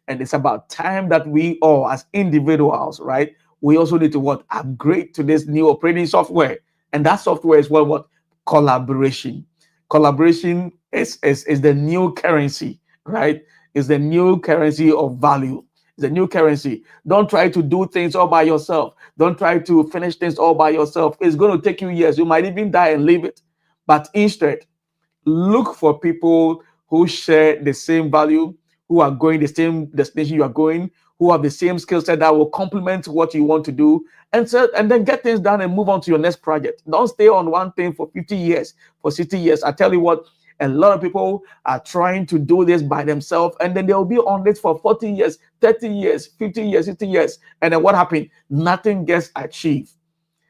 And it's about time that we all, as individuals, right, we also need to upgrade to this new operating software. And that software is what collaboration. Collaboration is the new currency, right? It's the new currency of value. It's a new currency. Don't try to do things all by yourself. Don't try to finish things all by yourself. It's going to take you years. You might even die and leave it. But instead, look for people who share the same value, who are going the same destination you are going, who have the same skill set that will complement what you want to do, and then get things done and move on to your next project. Don't stay on one thing for 50 years, for 60 years. I tell you what, a lot of people are trying to do this by themselves, and then they'll be on this for 40 years, 30 years, 50 years, 60 years. And then what happened? Nothing gets achieved.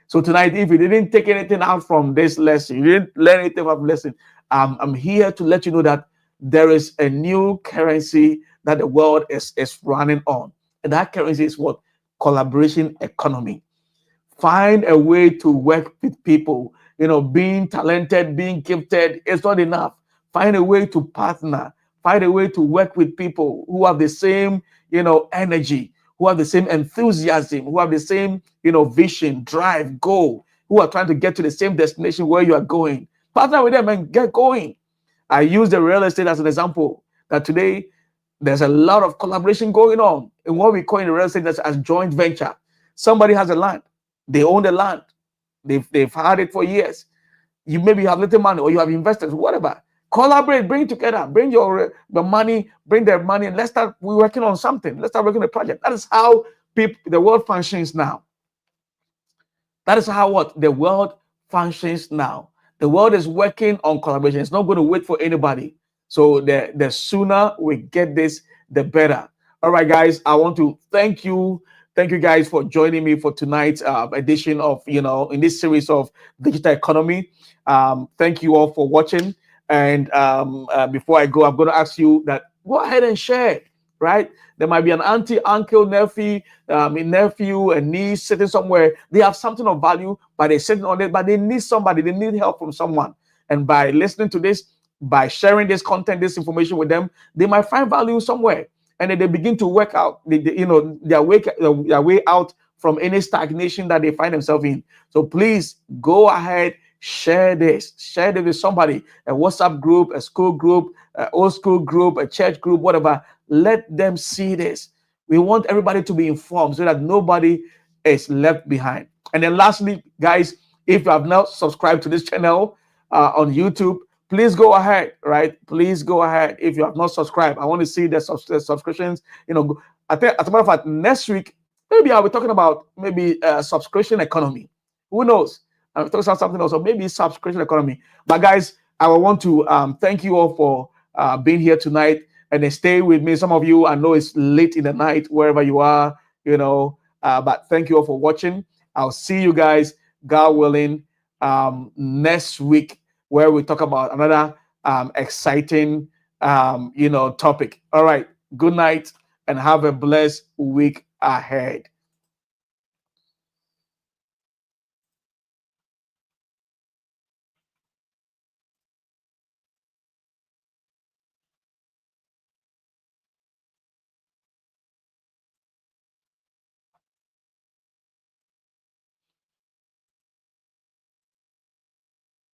So tonight, if you didn't take anything out from this lesson, you didn't learn anything from the lesson, I'm here to let you know that there is a new currency that the world is running on. And that currency is what? Collaboration economy. Find a way to work with people. Being talented, being gifted is not enough. Find a way to partner. Find a way to work with people who have the same, energy, who have the same enthusiasm, who have the same, vision, drive, goal, who are trying to get to the same destination where you are going. Partner with them and get going. I use the real estate as an example. That today there's a lot of collaboration going on in what we call in real estate as joint venture. Somebody has a land, they own the land, they've had it for years. You maybe have little money or you have investors, whatever. Collaborate, bring together, bring your money, bring their money, and let's start working on something. Let's start working on a project. That is how the world functions now. That is how the world functions now. The world is working on collaboration. It's not going to wait for anybody. So the sooner we get this, the better. All right, guys, I want to thank you. Thank you guys for joining me for tonight's edition of, in this series of digital economy. Thank you all for watching. And before I go, I'm going to ask you that go ahead and share, right? There might be an auntie, uncle, nephew, a niece sitting somewhere. They have something of value, but they're sitting on it, but they need somebody. They need help from someone. And by listening to this, by sharing this content, this information with them, they might find value somewhere. And then they begin to work out, their way out from any stagnation that they find themselves in. So please go ahead, share this with somebody, a WhatsApp group, a school group, an old school group, a church group, whatever. Let them see this. We want everybody to be informed so that nobody is left behind. And then lastly, guys, if you have not subscribed to this channel on YouTube, please go ahead, right? Please go ahead. If you have not subscribed, I want to see the subscriptions. I think, as a matter of fact, next week, maybe I'll be talking about maybe subscription economy. Who knows? I'm talking about something else, or maybe subscription economy. But guys, I want to thank you all for being here tonight, and then stay with me. Some of you, I know it's late in the night, wherever you are, but thank you all for watching. I'll see you guys, God willing, next week, where we talk about another exciting, topic. All right. Good night and have a blessed week ahead.